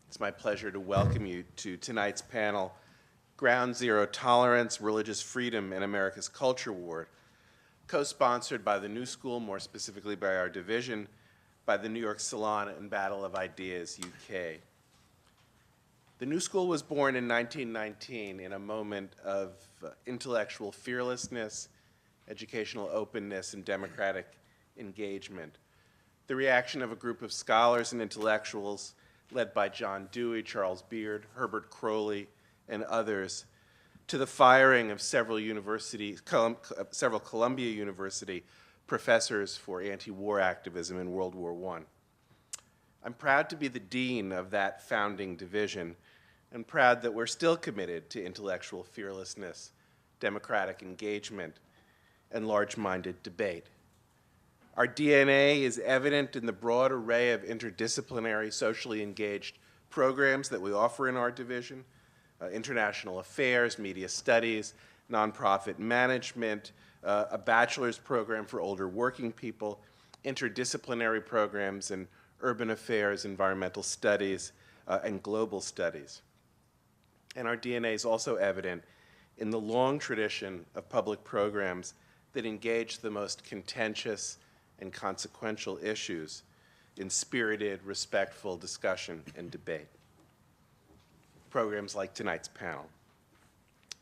It's my pleasure to welcome you to tonight's panel, Ground Zero Tolerance, Religious Freedom, and America's Culture War, co-sponsored by the New School, more specifically by our division, by the New York Salon and Battle of Ideas, UK. The New School was born in 1919 in a moment of intellectual fearlessness, educational openness, and democratic engagement. The reaction of a group of scholars and intellectuals led by John Dewey, Charles Beard, Herbert Crowley, and others, to the firing of several Columbia University professors for anti-war activism in World War I. I'm proud to be the dean of that founding division, and proud that we're still committed to intellectual fearlessness, democratic engagement, and large-minded debate. Our DNA is evident in the broad array of interdisciplinary, socially engaged programs that we offer in our division: international affairs, media studies, nonprofit management, a bachelor's program for older working people, interdisciplinary programs in urban affairs, environmental studies, and global studies. And our DNA is also evident in the long tradition of public programs that engage the most contentious and consequential issues in spirited, respectful discussion and debate. Programs like tonight's panel.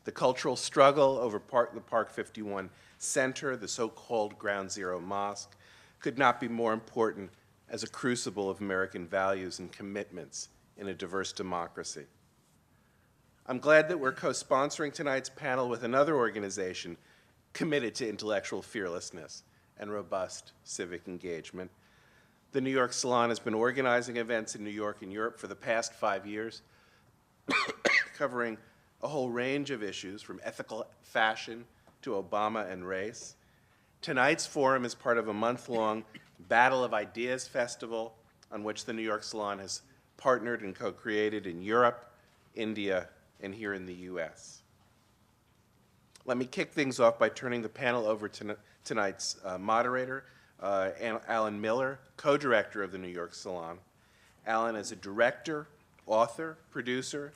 The cultural struggle over the Park 51 Center, the so-called Ground Zero Mosque, could not be more important as a crucible of American values and commitments in a diverse democracy. I'm glad that we're co-sponsoring tonight's panel with another organization committed to intellectual fearlessness and robust civic engagement. The New York Salon has been organizing events in New York and Europe for the past 5 years, covering a whole range of issues from ethical fashion to Obama and race. Tonight's forum is part of a month-long Battle of Ideas festival on which the New York Salon has partnered and co-created in Europe, India, and here in the US. Let me kick things off by turning the panel over to tonight's moderator, Alan Miller, co-director of the New York Salon. Alan is a director, author, producer,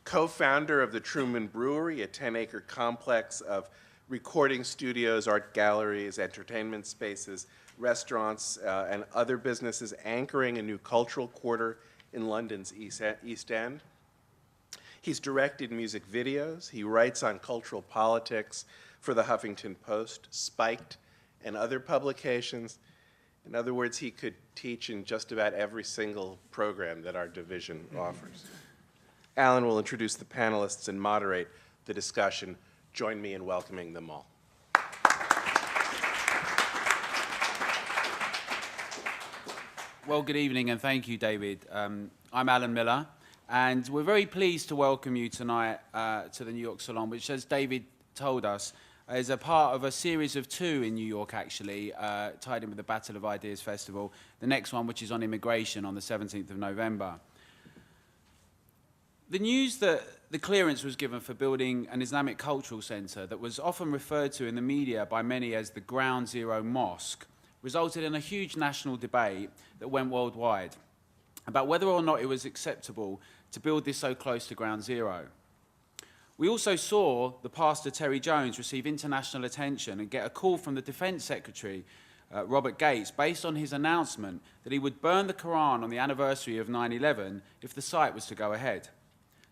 co-founder of the Truman Brewery, a 10-acre complex of recording studios, art galleries, entertainment spaces, restaurants, and other businesses anchoring a new cultural quarter in London's East End. He's directed music videos. He writes on cultural politics for the Huffington Post, Spiked, and other publications. In other words, he could teach in just about every single program that our division offers. Alan will introduce the panelists and moderate the discussion. Join me in welcoming them all. Well, good evening, and thank you, David. I'm Alan Miller, and we're very pleased to welcome you tonight to the New York Salon, which, as David told us, is a part of a series of 2 in New York, actually, tied in with the Battle of Ideas Festival. The next one, which is on immigration, on the 17th of November. The news that the clearance was given for building an Islamic cultural center that was often referred to in the media by many as the Ground Zero Mosque resulted in a huge national debate that went worldwide about whether or not it was acceptable to build this so close to Ground Zero. We also saw the pastor Terry Jones receive international attention and get a call from the Defense Secretary, Robert Gates, based on his announcement that he would burn the Quran on the anniversary of 9/11 if the site was to go ahead.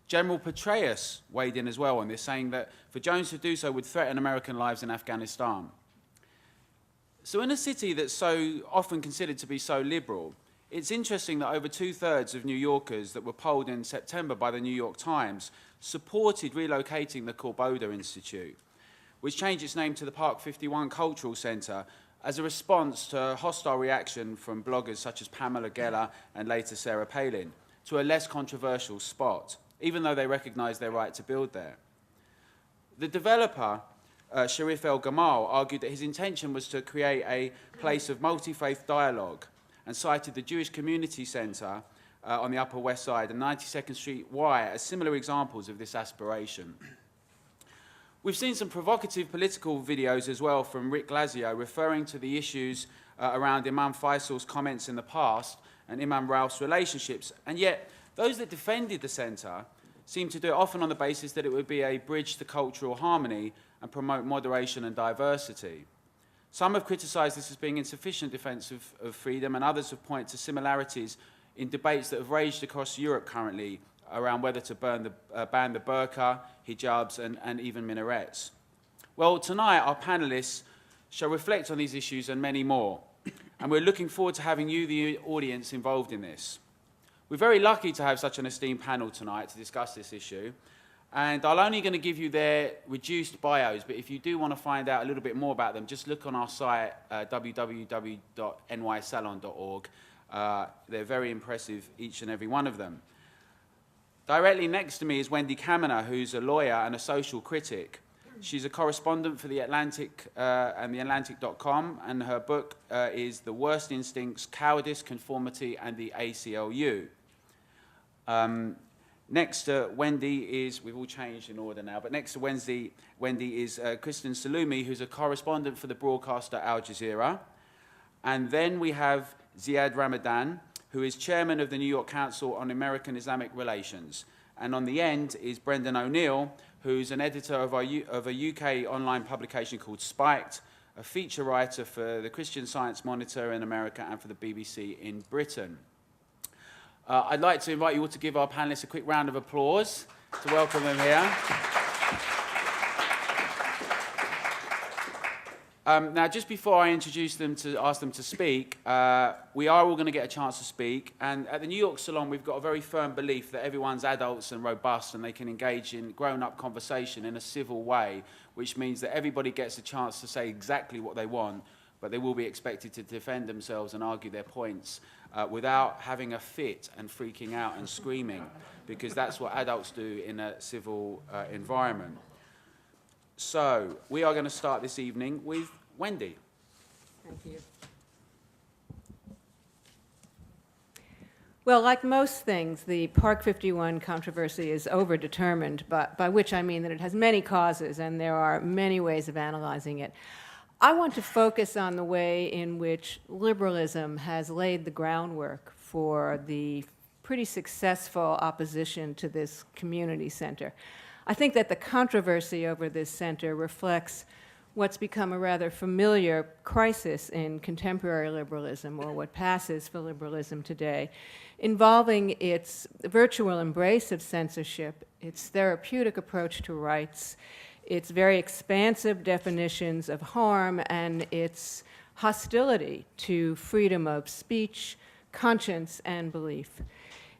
General Petraeus weighed in as well on this, saying that for Jones to do so would threaten American lives in Afghanistan. So in a city that's so often considered to be so liberal, it's interesting that over 2/3 of New Yorkers that were polled in September by the New York Times supported relocating the Corboda Institute, which changed its name to the Park 51 Cultural Center as a response to a hostile reaction from bloggers such as Pamela Geller and later Sarah Palin to a less controversial spot, even though they recognized their right to build there. The developer, Sharif El-Gamal, argued that his intention was to create a place of multi-faith dialogue and cited the Jewish Community Center on the Upper West Side and 92nd Street Y as similar examples of this aspiration. We've seen some provocative political videos as well from Rick Glasio referring to the issues around Imam Faisal's comments in the past and Imam Rauf's relationships, and yet Those that defended the centre seemed to do it often on the basis that it would be a bridge to cultural harmony and promote moderation and diversity. Some have criticised this as being insufficient defence of freedom, and others have pointed to similarities in debates that have raged across Europe currently around whether to ban the burqa, hijabs, and even minarets. Well, tonight our panellists shall reflect on these issues and many more, and we're looking forward to having you, the audience, involved in this. We're very lucky to have such an esteemed panel tonight to discuss this issue, and I'm only going to give you their reduced bios, but if you do want to find out a little bit more about them, just look on our site, www.nysalon.org. They're very impressive, each and every one of them. Directly next to me is Wendy Kamener, who's a lawyer and a social critic. She's a correspondent for The Atlantic and theatlantic.com, and her book is The Worst Instincts, Cowardice, Conformity, and the ACLU. Next to Wendy is, we've all changed in order now, but next to Wendy is Kristen Saloomey, who's a correspondent for the broadcaster Al Jazeera. And then we have Ziad Ramadan, who is chairman of the New York Council on American Islamic Relations. And on the end is Brendan O'Neill, who's an editor of a UK online publication called Spiked, a feature writer for the Christian Science Monitor in America and for the BBC in Britain. I'd like to invite you all to give our panelists a quick round of applause to welcome them here. Now, just before I introduce them to ask them to speak, we are all going to get a chance to speak. And at the New York Salon, we've got a very firm belief that everyone's adults and robust and they can engage in grown-up conversation in a civil way, which means that everybody gets a chance to say exactly what they want, but they will be expected to defend themselves and argue their points without having a fit and freaking out and screaming, because that's what adults do in a civil environment. So, we are going to start this evening with Wendy. Thank you. Well, like most things, the Park 51 controversy is overdetermined, but by which I mean that it has many causes and there are many ways of analyzing it. I want to focus on the way in which liberalism has laid the groundwork for the pretty successful opposition to this community center. I think that the controversy over this center reflects what's become a rather familiar crisis in contemporary liberalism, or what passes for liberalism today, involving its virtual embrace of censorship, its therapeutic approach to rights, its very expansive definitions of harm, and its hostility to freedom of speech, conscience, and belief.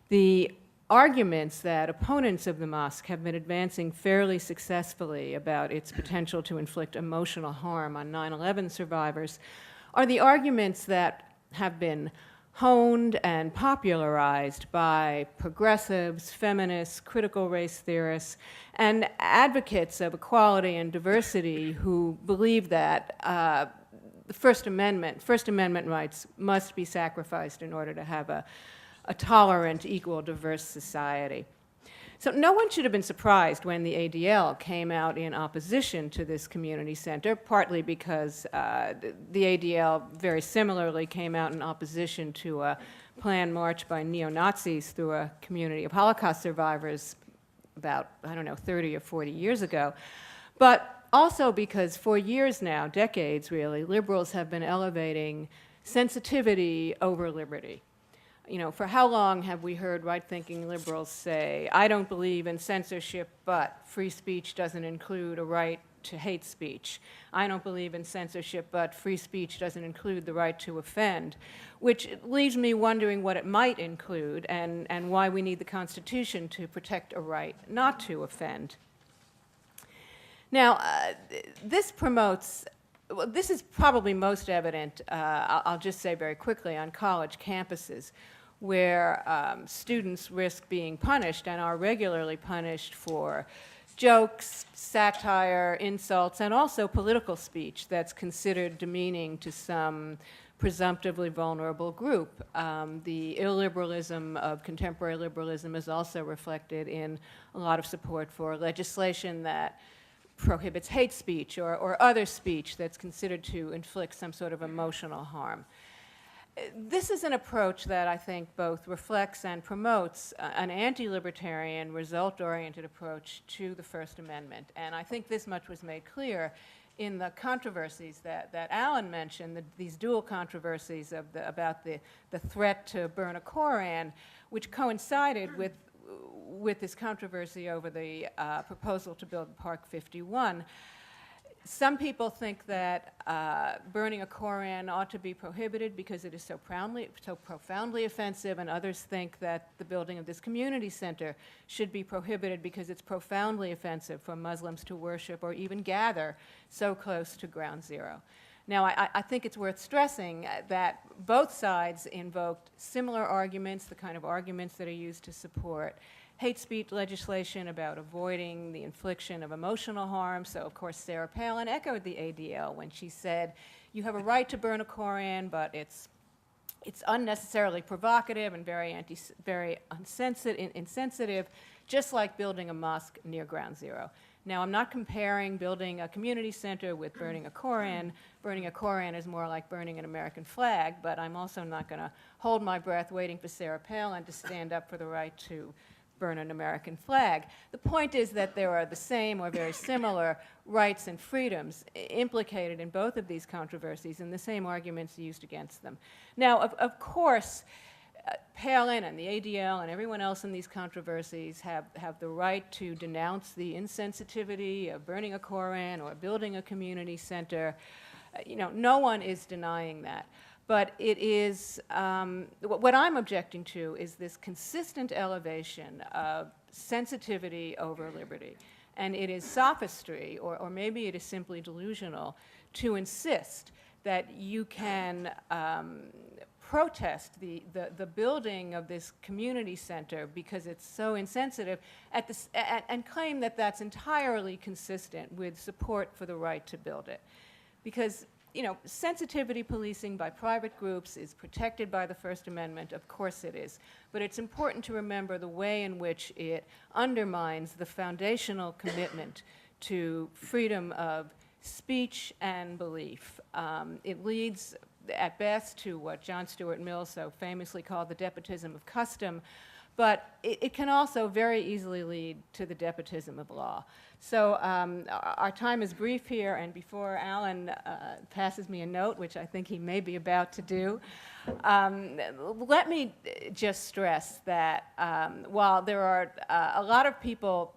The arguments that opponents of the mosque have been advancing fairly successfully about its potential to inflict emotional harm on 9/11 survivors are the arguments that have been honed and popularized by progressives, feminists, critical race theorists, and advocates of equality and diversity who believe that the First Amendment rights must be sacrificed in order to have a tolerant, equal, diverse society. So no one should have been surprised when the ADL came out in opposition to this community center, partly because the ADL very similarly came out in opposition to a planned march by neo-Nazis through a community of Holocaust survivors about, 30 or 40 years ago. But also because for years now, decades really, liberals have been elevating sensitivity over liberty. For how long have we heard right-thinking liberals say, I don't believe in censorship, but free speech doesn't include a right to hate speech. I don't believe in censorship, but free speech doesn't include the right to offend, which leaves me wondering what it might include and why we need the Constitution to protect a right not to offend. Now, this is probably most evident, I'll just say very quickly, on college campuses, where students risk being punished and are regularly punished for jokes, satire, insults, and also political speech that's considered demeaning to some presumptively vulnerable group. The illiberalism of contemporary liberalism is also reflected in a lot of support for legislation that prohibits hate speech or other speech that's considered to inflict some sort of emotional harm. This is an approach that I think both reflects and promotes an anti-libertarian, result-oriented approach to the First Amendment. And I think this much was made clear in the controversies that Alan mentioned, these dual controversies about the threat to burn a Koran, which coincided with this controversy over the proposal to build Park 51. Some people think that burning a Koran ought to be prohibited because it is so profoundly offensive, and others think that the building of this community center should be prohibited because it's profoundly offensive for Muslims to worship or even gather so close to ground zero. Now, I think it's worth stressing that both sides invoked similar arguments, the kind of arguments that are used to support hate speech legislation about avoiding the infliction of emotional harm. So, of course, Sarah Palin echoed the ADL when she said, you have a right to burn a Koran, but it's unnecessarily provocative and very insensitive, just like building a mosque near ground zero. Now, I'm not comparing building a community center with burning a Koran. Burning a Koran is more like burning an American flag, but I'm also not going to hold my breath waiting for Sarah Palin to stand up for the right to burn an American flag. The point is that there are the same or very similar rights and freedoms implicated in both of these controversies and the same arguments used against them. Now, of course, Palin and the ADL and everyone else in these controversies have the right to denounce the insensitivity of burning a Koran or building a community center. No one is denying that. But it is, what I'm objecting to is this consistent elevation of sensitivity over liberty. And it is sophistry, or maybe it is simply delusional, to insist that you can protest the building of this community center because it's so insensitive and claim that that's entirely consistent with support for the right to build it. Because sensitivity policing by private groups is protected by the First Amendment, of course it is, but it's important to remember the way in which it undermines the foundational commitment to freedom of speech and belief. It leads, at best, to what John Stuart Mill so famously called the despotism of custom, but it can also very easily lead to the despotism of law. So our time is brief here, and before Alan passes me a note, which I think he may be about to do, let me just stress that while there are a lot of people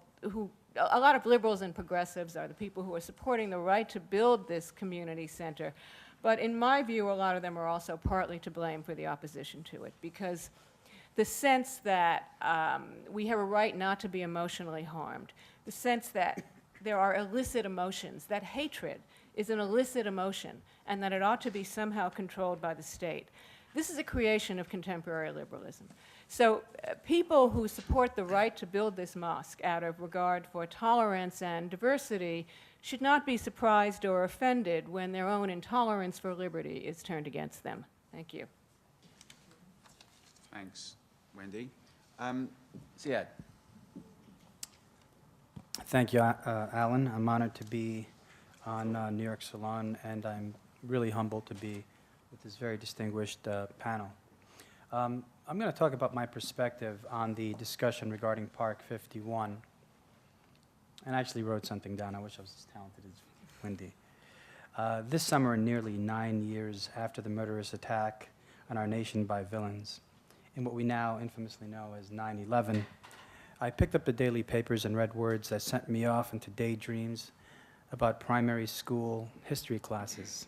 a lot of liberals and progressives are the people who are supporting the right to build this community center, but in my view, a lot of them are also partly to blame for the opposition to it, because the sense that we have a right not to be emotionally harmed, the sense that there are illicit emotions, that hatred is an illicit emotion, and that it ought to be somehow controlled by the state. This is a creation of contemporary liberalism. So people who support the right to build this mosque out of regard for tolerance and diversity should not be surprised or offended when their own intolerance for liberty is turned against them. Thank you. Thanks, Wendy. Ziad. Thank you, Alan. I'm honored to be on New York Salon, and I'm really humbled to be with this very distinguished panel. I'm going to talk about my perspective on the discussion regarding Park 51. And I actually wrote something down. I wish I was as talented as Wendy. This summer, nearly 9 years after the murderous attack on our nation by villains, in what we now infamously know as 9/11, I picked up the daily papers and read words that sent me off into daydreams about primary school history classes.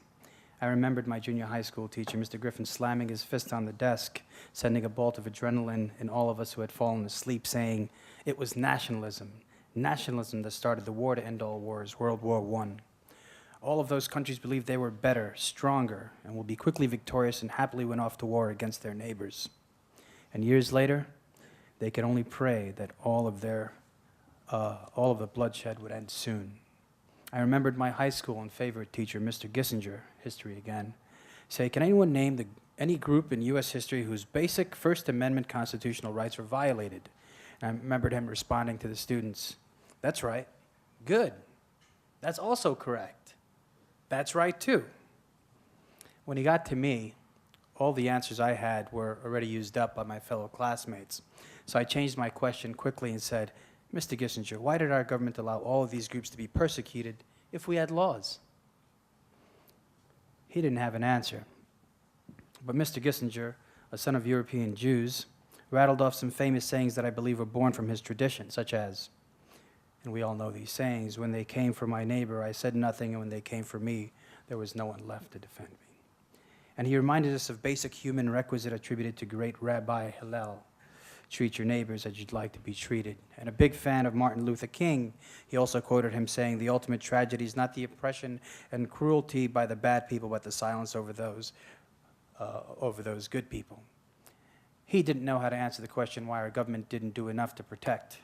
I remembered my junior high school teacher, Mr. Griffin, slamming his fist on the desk, sending a bolt of adrenaline in all of us who had fallen asleep, saying it was nationalism that started the war to end all wars, World War I. All of those countries believed they were better, stronger, and would be quickly victorious and happily went off to war against their neighbors. And years later, they could only pray that all of the bloodshed would end soon. I remembered my high school and favorite teacher, Mr. Gissinger, history again, say, can anyone name any group in U.S. history whose basic First Amendment constitutional rights were violated? And I remembered him responding to the students, that's right, good. That's also correct. That's right, too. When he got to me, all the answers I had were already used up by my fellow classmates. So I changed my question quickly and said, Mr. Kissinger, why did our government allow all of these groups to be persecuted if we had laws? He didn't have an answer. But Mr. Kissinger, a son of European Jews, rattled off some famous sayings that I believe were born from his tradition, such as, and we all know these sayings, when they came for my neighbor, I said nothing, and when they came for me, there was no one left to defend me. And he reminded us of basic human requisite attributed to great Rabbi Hillel, treat your neighbors as you'd like to be treated. And a big fan of Martin Luther King, he also quoted him saying, the ultimate tragedy is not the oppression and cruelty by the bad people, but the silence over those good people. He didn't know how to answer the question why our government didn't do enough to protect,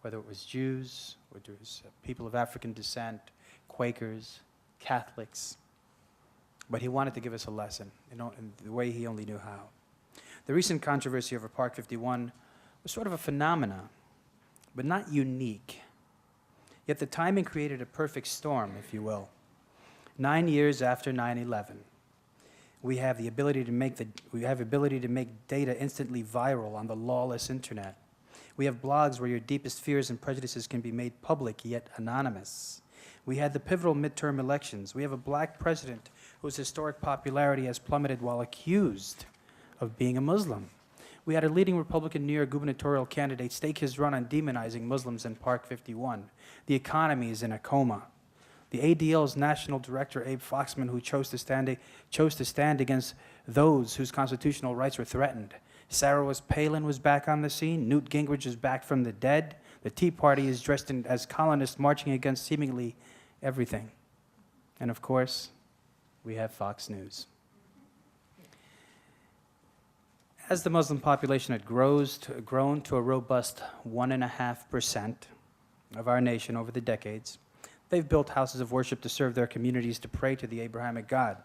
whether it was Jews, or it was people of African descent, Quakers, Catholics. But he wanted to give us a lesson, in the way he only knew how. The recent controversy over Park 51 was sort of a phenomena, but not unique. Yet the timing created a perfect storm, if you will. 9 years after 9/11, we have the ability to make data instantly viral on the lawless internet. We have blogs where your deepest fears and prejudices can be made public yet anonymous. We had the pivotal midterm elections. We have a black president whose historic popularity has plummeted while accused of being a Muslim. We had a leading Republican New York gubernatorial candidate stake his run on demonizing Muslims in Park 51. The economy is in a coma. The ADL's national director, Abe Foxman, who chose to stand against those whose constitutional rights were threatened. Palin was back on the scene. Newt Gingrich is back from the dead. The Tea Party is dressed as colonists marching against seemingly everything. And of course, we have Fox News. As the Muslim population had grown to a robust 1.5% of our nation over the decades, they've built houses of worship to serve their communities, to pray to the Abrahamic God.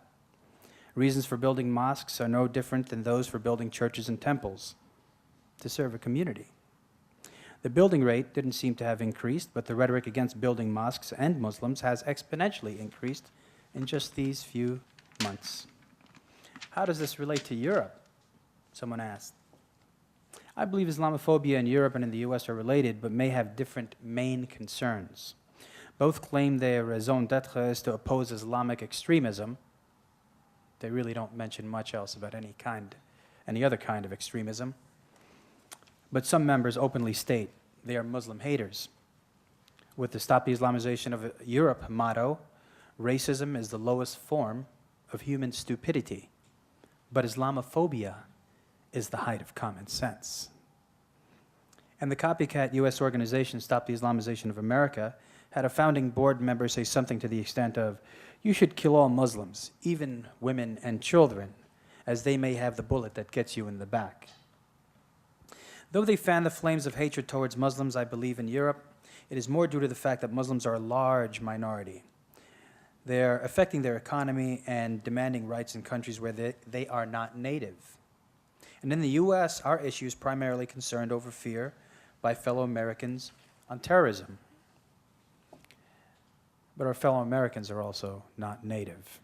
Reasons for building mosques are no different than those for building churches and temples, to serve a community. The building rate didn't seem to have increased, but the rhetoric against building mosques and Muslims has exponentially increased in just these few months. How does this relate to Europe? Someone asked. I believe Islamophobia in Europe and in the US are related, but may have different main concerns. Both claim their raison d'etre is to oppose Islamic extremism. They really don't mention much else about any other kind of extremism. But some members openly state they are Muslim haters. With the Stop the Islamization of Europe motto, racism is the lowest form of human stupidity, but Islamophobia is the height of common sense. And the copycat US organization Stop the Islamization of America had a founding board member say something to the extent of, you should kill all Muslims, even women and children, as they may have the bullet that gets you in the back. Though they fan the flames of hatred towards Muslims, I believe in Europe, it is more due to the fact that Muslims are a large minority. They're affecting their economy and demanding rights in countries where they are not native. And in the US, our issue is primarily concerned over fear by fellow Americans on terrorism. But our fellow Americans are also not native.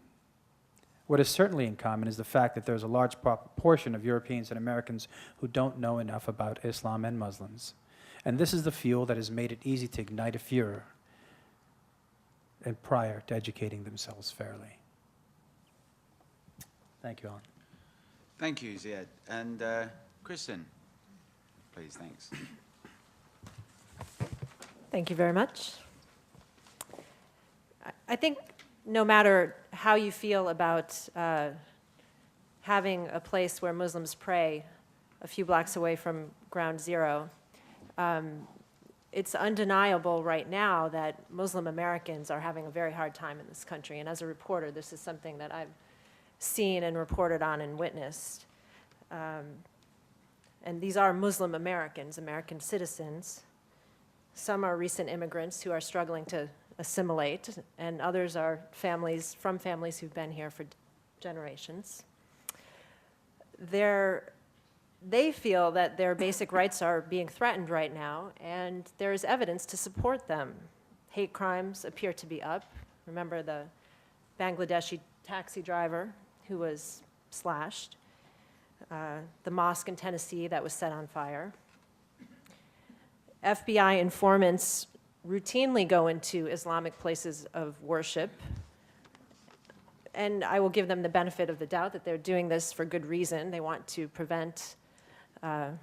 What is certainly in common is the fact that there's a large proportion of Europeans and Americans who don't know enough about Islam and Muslims. And this is the fuel that has made it easy to ignite a furor and prior to educating themselves fairly. Thank you, Alan. Thank you, Ziad. And Kristen, please, thanks. Thank you very much. I think no matter how you feel about having a place where Muslims pray a few blocks away from Ground Zero, it's undeniable right now that Muslim Americans are having a very hard time in this country. And as a reporter, this is something that I've seen and reported on and witnessed. And these are Muslim Americans, American citizens. Some are recent immigrants who are struggling to assimilate, and others are families who've been here for generations. They feel that their basic rights are being threatened right now, and there is evidence to support them. Hate crimes appear to be up. Remember the Bangladeshi taxi driver who was slashed. the mosque in Tennessee that was set on fire. FBI informants routinely go into Islamic places of worship, and I will give them the benefit of the doubt that they're doing this for good reason. They want to prevent a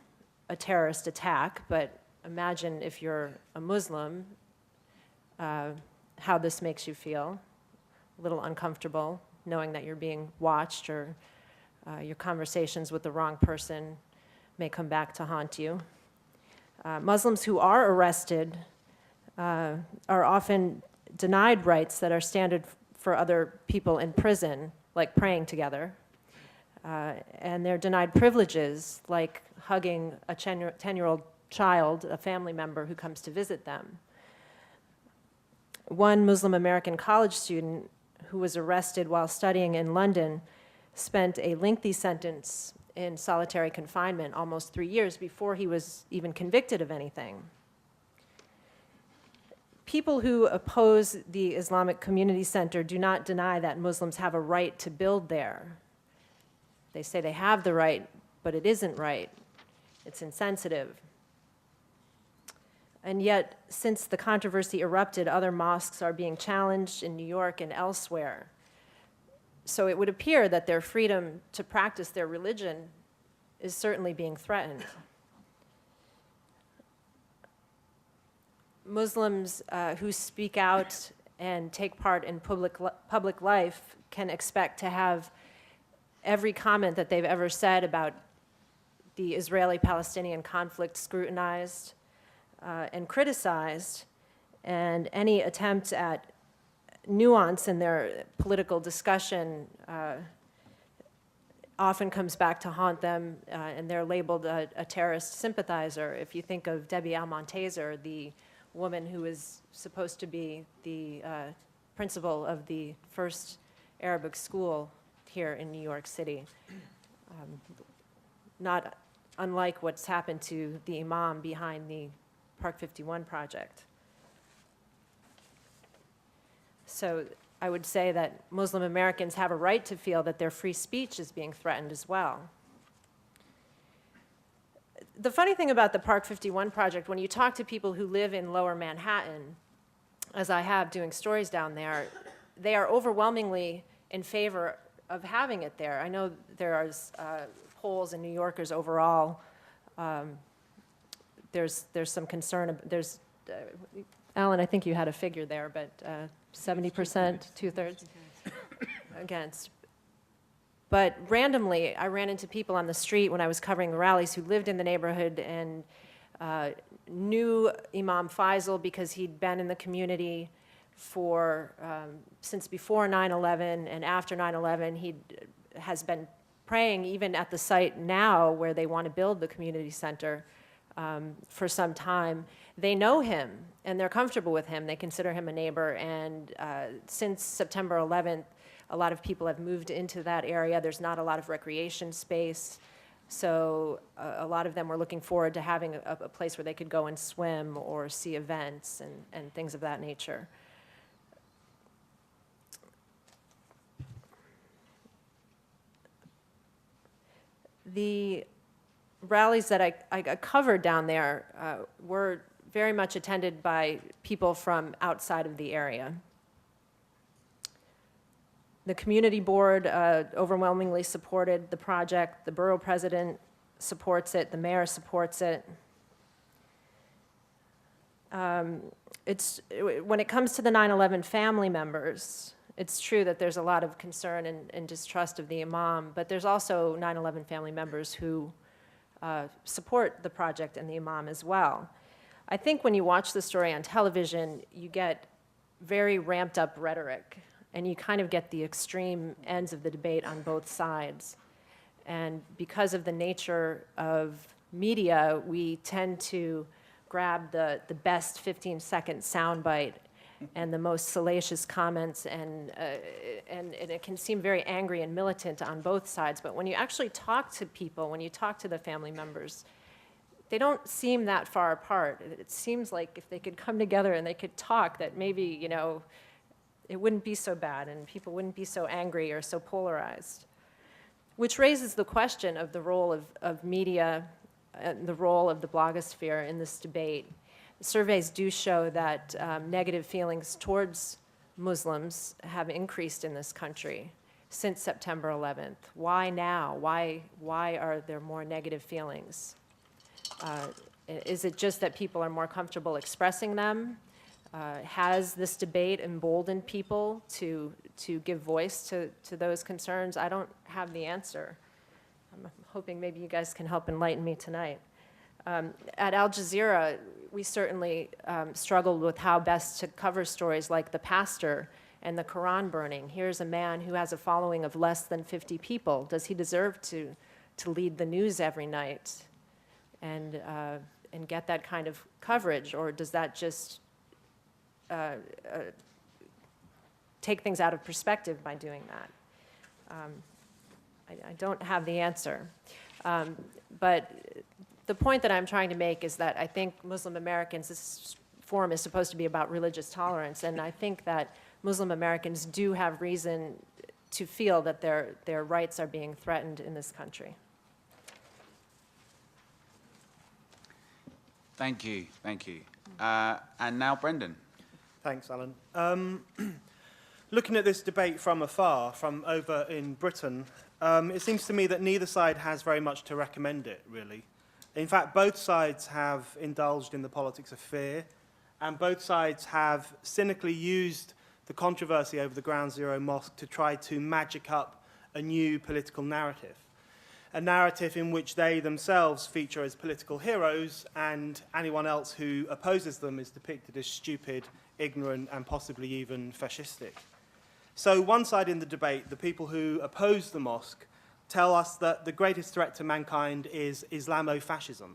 terrorist attack, but imagine if you're a Muslim, how this makes you feel. A little uncomfortable knowing that you're being watched, or your conversations with the wrong person may come back to haunt you. Muslims who are arrested are often denied rights that are standard for other people in prison, like praying together. And they're denied privileges, like hugging a 10-year-old child, a family member who comes to visit them. One Muslim American college student who was arrested while studying in London spent a lengthy sentence in solitary confinement, almost 3 years, before he was even convicted of anything. People who oppose the Islamic Community Center do not deny that Muslims have a right to build there. They say they have the right, but it isn't right. It's insensitive. And yet, since the controversy erupted, other mosques are being challenged in New York and elsewhere. So it would appear that their freedom to practice their religion is certainly being threatened. Muslims who speak out and take part in public life can expect to have every comment that they've ever said about the Israeli-Palestinian conflict scrutinized and criticized, and any attempt at nuance in their political discussion often comes back to haunt them, and they're labeled a terrorist sympathizer. If you think of Debbie Almontaser, the woman who is supposed to be the principal of the first Arabic school here in New York City, not unlike what's happened to the imam behind the Park 51 project. So I would say that Muslim Americans have a right to feel that their free speech is being threatened as well. The funny thing about the Park 51 project, when you talk to people who live in Lower Manhattan, as I have doing stories down there, they are overwhelmingly in favor of having it there. I know there are polls and New Yorkers overall. There's some concern. There's, Alan, I think you had a figure there, but 70%, two-thirds against. But randomly, I ran into people on the street when I was covering the rallies who lived in the neighborhood and knew Imam Faisal because he'd been in the community for since before 9/11, and after 9/11, he has been praying even at the site now where they want to build the community center for some time. They know him and they're comfortable with him. They consider him a neighbor, and since September 11th, a lot of people have moved into that area. There's not a lot of recreation space, so a lot of them were looking forward to having a place where they could go and swim or see events and things of that nature. The rallies that I covered down there were very much attended by people from outside of the area. The community board overwhelmingly supported the project. The borough president supports it. The mayor supports it. When it comes to the 9/11 family members, it's true that there's a lot of concern and distrust of the imam, but there's also 9/11 family members who support the project and the imam as well. I think when you watch the story on television, you get very ramped up rhetoric, and you kind of get the extreme ends of the debate on both sides. And because of the nature of media, we tend to grab the best 15-second soundbite and the most salacious comments, and it can seem very angry and militant on both sides. But when you actually talk to people, when you talk to the family members, they don't seem that far apart. It seems like if they could come together and they could talk, that maybe, you know, it wouldn't be so bad and people wouldn't be so angry or so polarized. which raises the question of the role of media and the role of the blogosphere in this debate. Surveys do show that negative feelings towards Muslims have increased in this country since September 11th. Why now? Why are there more negative feelings? Is it just that people are more comfortable expressing them? Has this debate emboldened people to give voice to those concerns? I don't have the answer. I'm hoping maybe you guys can help enlighten me tonight. At Al Jazeera, we certainly struggled with how best to cover stories like the pastor and the Quran burning. Here's a man who has a following of less than 50 people. Does he deserve to lead the news every night and get that kind of coverage, or does that just take things out of perspective by doing that? I don't have the answer. But the point that I'm trying to make is that I think Muslim Americans, this forum is supposed to be about religious tolerance, and I think that Muslim Americans do have reason to feel that their rights are being threatened in this country. Thank you, thank you. And now Brendan. Thanks, Alan. Looking at this debate from afar, from over in Britain, it seems to me that neither side has very much to recommend it, really. In fact, both sides have indulged in the politics of fear, and both sides have cynically used the controversy over the Ground Zero Mosque to try to magic up a new political narrative. A narrative in which they themselves feature as political heroes, and anyone else who opposes them is depicted as stupid, ignorant, and possibly even fascistic. So one side in the debate, the people who oppose the mosque, tell us that the greatest threat to mankind is Islamofascism.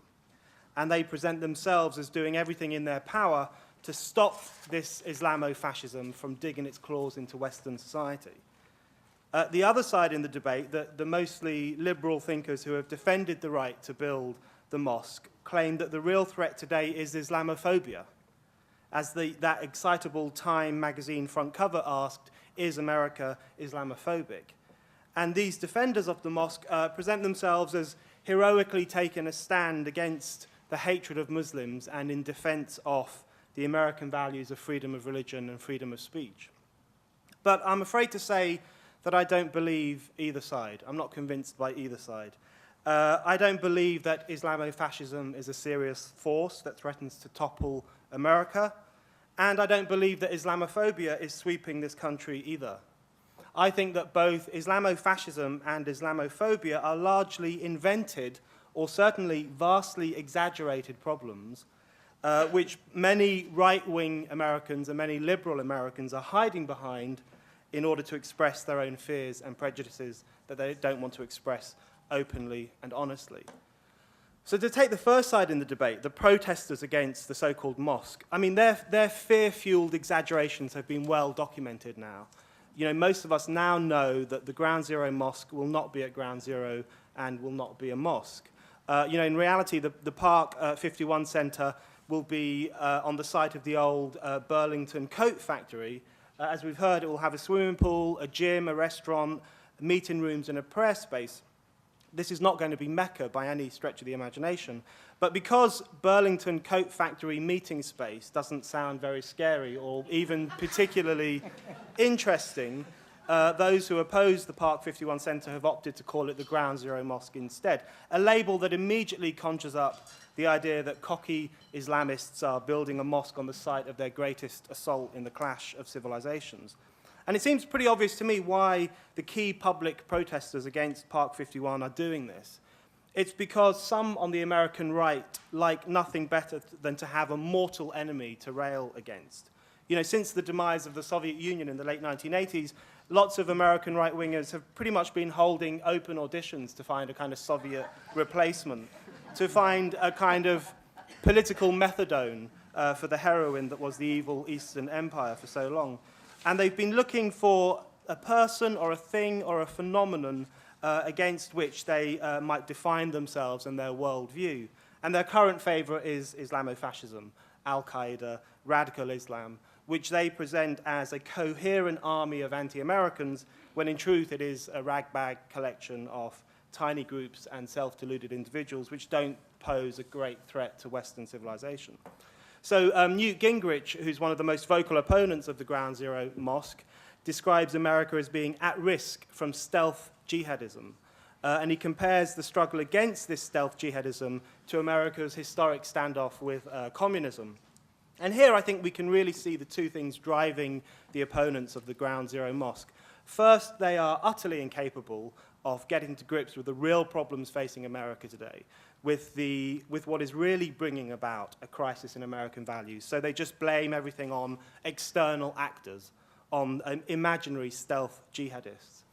And they present themselves as doing everything in their power to stop this Islamofascism from digging its claws into Western society. The other side in the debate, the mostly liberal thinkers who have defended the right to build the mosque, claim that the real threat today is Islamophobia. As that excitable Time magazine front cover asked, is America Islamophobic? And these defenders of the mosque present themselves as heroically taking a stand against the hatred of Muslims and in defense of the American values of freedom of religion and freedom of speech. But I'm afraid to say that I don't believe either side. I'm not convinced by either side. I don't believe that Islamofascism is a serious force that threatens to topple America, and I don't believe that Islamophobia is sweeping this country either. I think that both Islamofascism and Islamophobia are largely invented, or certainly vastly exaggerated problems, which many right-wing Americans and many liberal Americans are hiding behind in order to express their own fears and prejudices that they don't want to express openly and honestly. So to take the first side in the debate, the protesters against the so-called mosque, I mean, their fear-fueled exaggerations have been well documented now. You know, most of us now know that the Ground Zero Mosque will not be at Ground Zero and will not be a mosque. You know, in reality, the Park 51 Centre will be on the site of the old Burlington coat factory. As we've heard, it will have a swimming pool, a gym, a restaurant, meeting rooms, and a prayer space. This is not going to be Mecca by any stretch of the imagination. But because Burlington Coat Factory meeting space doesn't sound very scary or even particularly interesting, those who oppose the Park 51 Centre have opted to call it the Ground Zero Mosque instead, a label that immediately conjures up the idea that cocky Islamists are building a mosque on the site of their greatest assault in the clash of civilizations. And it seems pretty obvious to me why the key public protesters against Park 51 are doing this. It's because some on the American right like nothing better than to have a mortal enemy to rail against. You know, since the demise of the Soviet Union in the late 1980s, lots of American right-wingers have pretty much been holding open auditions to find a kind of Soviet replacement, to find a kind of political methadone for the heroin that was the evil Eastern Empire for so long. And they've been looking for a person or a thing or a phenomenon against which they might define themselves and their worldview. And their current favorite is Islamofascism, Al-Qaeda, radical Islam, which they present as a coherent army of anti-Americans, when in truth it is a ragbag collection of tiny groups and self-deluded individuals which don't pose a great threat to Western civilization. So Newt Gingrich, who's one of the most vocal opponents of the Ground Zero Mosque, describes America as being at risk from stealth jihadism. And he compares the struggle against this stealth jihadism to America's historic standoff with communism. And here I think we can really see the two things driving the opponents of the Ground Zero Mosque. First, they are utterly incapable of getting to grips with the real problems facing America today, with what is really bringing about a crisis in American values. So they just blame everything on external actors, on imaginary stealth jihadists.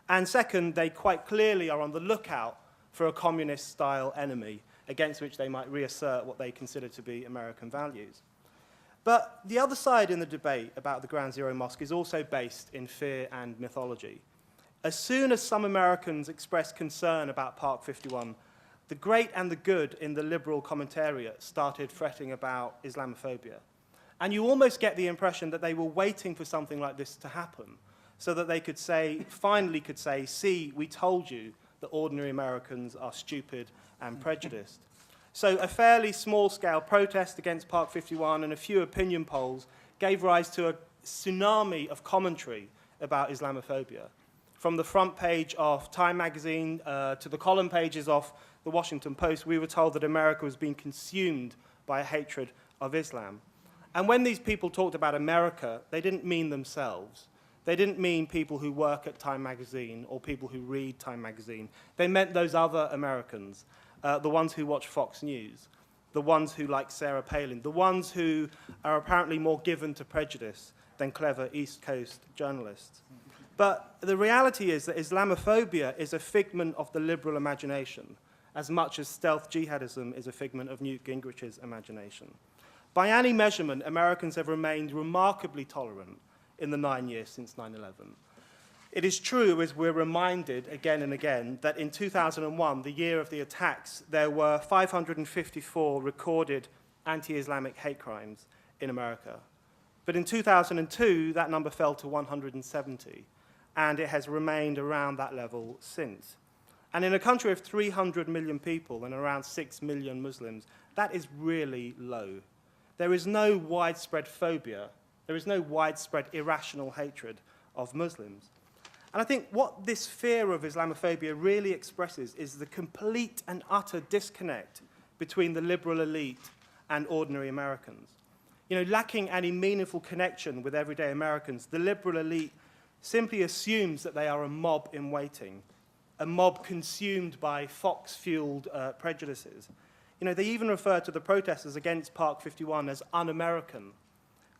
And second, they quite clearly are on the lookout for a communist-style enemy against which they might reassert what they consider to be American values. But the other side in the debate about the Ground Zero Mosque is also based in fear and mythology. As soon as some Americans expressed concern about Park 51, the great and the good in the liberal commentariat started fretting about Islamophobia. And you almost get the impression that they were waiting for something like this to happen so that they could say, finally could say, see, we told you that ordinary Americans are stupid and prejudiced. So a fairly small-scale protest against Park 51 and a few opinion polls gave rise to a tsunami of commentary about Islamophobia. From the front page of Time magazine to the column pages of the Washington Post, we were told that America was being consumed by a hatred of Islam. And when these people talked about America, they didn't mean themselves. They didn't mean people who work at Time magazine or people who read Time magazine. They meant those other Americans, the ones who watch Fox News, the ones who like Sarah Palin, the ones who are apparently more given to prejudice than clever East Coast journalists. But the reality is that Islamophobia is a figment of the liberal imagination, as much as stealth jihadism is a figment of Newt Gingrich's imagination. By any measurement, Americans have remained remarkably tolerant in the 9 years since 9/11. It is true, as we're reminded again and again, that in 2001, the year of the attacks, there were 554 recorded anti-Islamic hate crimes in America. But in 2002, that number fell to 170, and it has remained around that level since. And in a country of 300 million people and around 6 million Muslims, that is really low. There is no widespread phobia. There is no widespread irrational hatred of Muslims. And I think what this fear of Islamophobia really expresses is the complete and utter disconnect between the liberal elite and ordinary Americans. You know, lacking any meaningful connection with everyday Americans, the liberal elite simply assumes that they are a mob in waiting, a mob consumed by Fox-fueled prejudices. You know, they even refer to the protesters against Park 51 as un-American,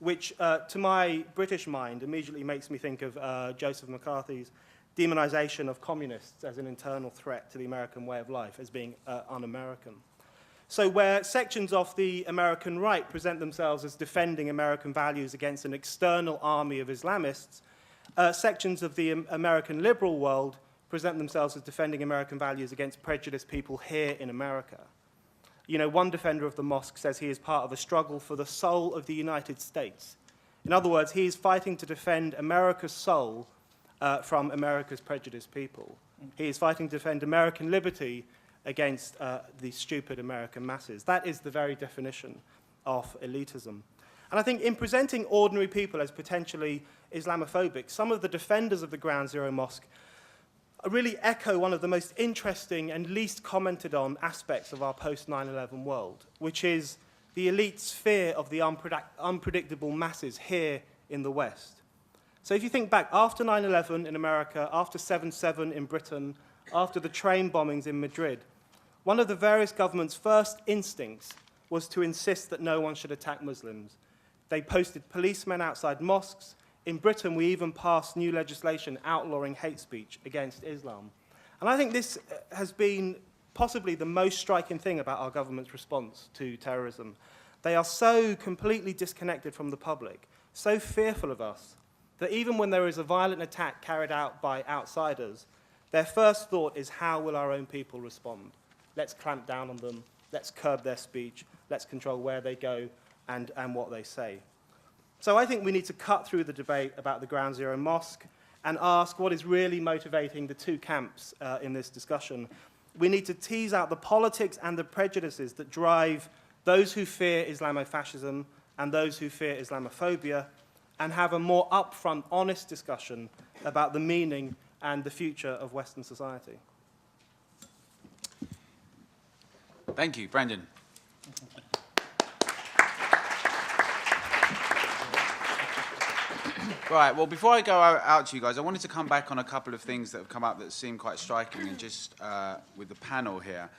which, to my British mind, immediately makes me think of Joseph McCarthy's demonization of communists as an internal threat to the American way of life, as being un-American. So where sections of the American right present themselves as defending American values against an external army of Islamists, sections of the American liberal world present themselves as defending American values against prejudiced people here in America. You know, one defender of the mosque says he is part of a struggle for the soul of the United States. In other words, he is fighting to defend America's soul from America's prejudiced people. He is fighting to defend American liberty against the stupid American masses. That is the very definition of elitism. And I think in presenting ordinary people as potentially Islamophobic, some of the defenders of the Ground Zero Mosque really echo one of the most interesting and least commented on aspects of our post-9/11 world, which is the elite's fear of the unpredictable masses here in the West. So if you think back, after 9/11 in America, after 7/7 in Britain, after the train bombings in Madrid, one of the various governments' first instincts was to insist that no one should attack Muslims. They posted policemen outside mosques. In Britain, we even passed new legislation outlawing hate speech against Islam. And I think this has been possibly the most striking thing about our government's response to terrorism. They are so completely disconnected from the public, so fearful of us, that even when there is a violent attack carried out by outsiders, their first thought is, how will our own people respond? Let's clamp down on them, let's curb their speech, let's control where they go and what they say. So I think we need to cut through the debate about the Ground Zero Mosque and ask what is really motivating the two camps in this discussion. We need to tease out the politics and the prejudices that drive those who fear Islamofascism and those who fear Islamophobia, and have a more upfront, honest discussion about the meaning and the future of Western society. Thank you. Brendan. Right, well, before I go out to you guys, I wanted to come back on a couple of things that have come up that seem quite striking, and just with the panel here.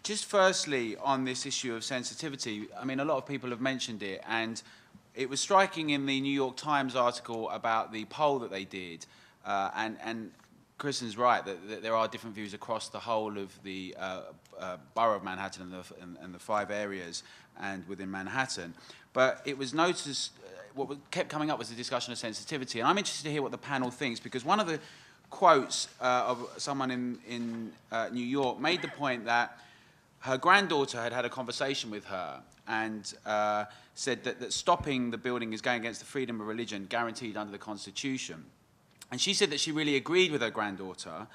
Just firstly, on this issue of sensitivity, I mean, a lot of people have mentioned it, and it was striking in the New York Times article about the poll that they did, and Kristen's right, that there are different views across the whole of the borough of Manhattan and the 5 areas and within Manhattan. But it was noticed, what kept coming up was the discussion of sensitivity, and I'm interested to hear what the panel thinks, because one of the quotes of someone in New York made the point that her granddaughter had had a conversation with her and said that stopping the building is going against the freedom of religion guaranteed under the Constitution. And she said that she really agreed with her granddaughter,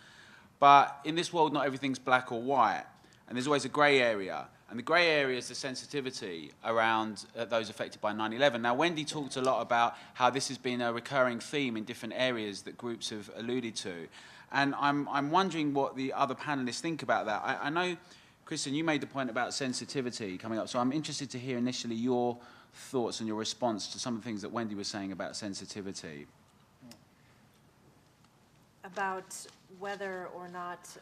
but in this world not everything's black or white, and there's always a grey area. And the grey area is the sensitivity around those affected by 9/11. Now, Wendy talked a lot about how this has been a recurring theme in different areas that groups have alluded to. And I'm wondering what the other panelists think about that. I know, Kristen, you made the point about sensitivity coming up, so I'm interested to hear initially your thoughts and your response to some of the things that Wendy was saying about sensitivity. About whether or not...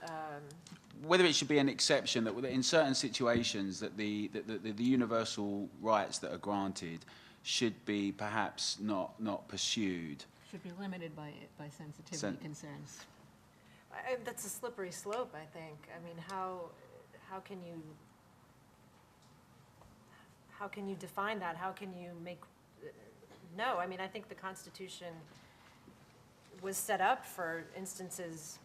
whether it should be an exception that in certain situations that the universal rights that are granted should be perhaps not pursued. Should be limited by sensitivity concerns. that's a slippery slope, I think. I mean, how can you define that? How can you make... No, I mean, I think the Constitution was set up for instances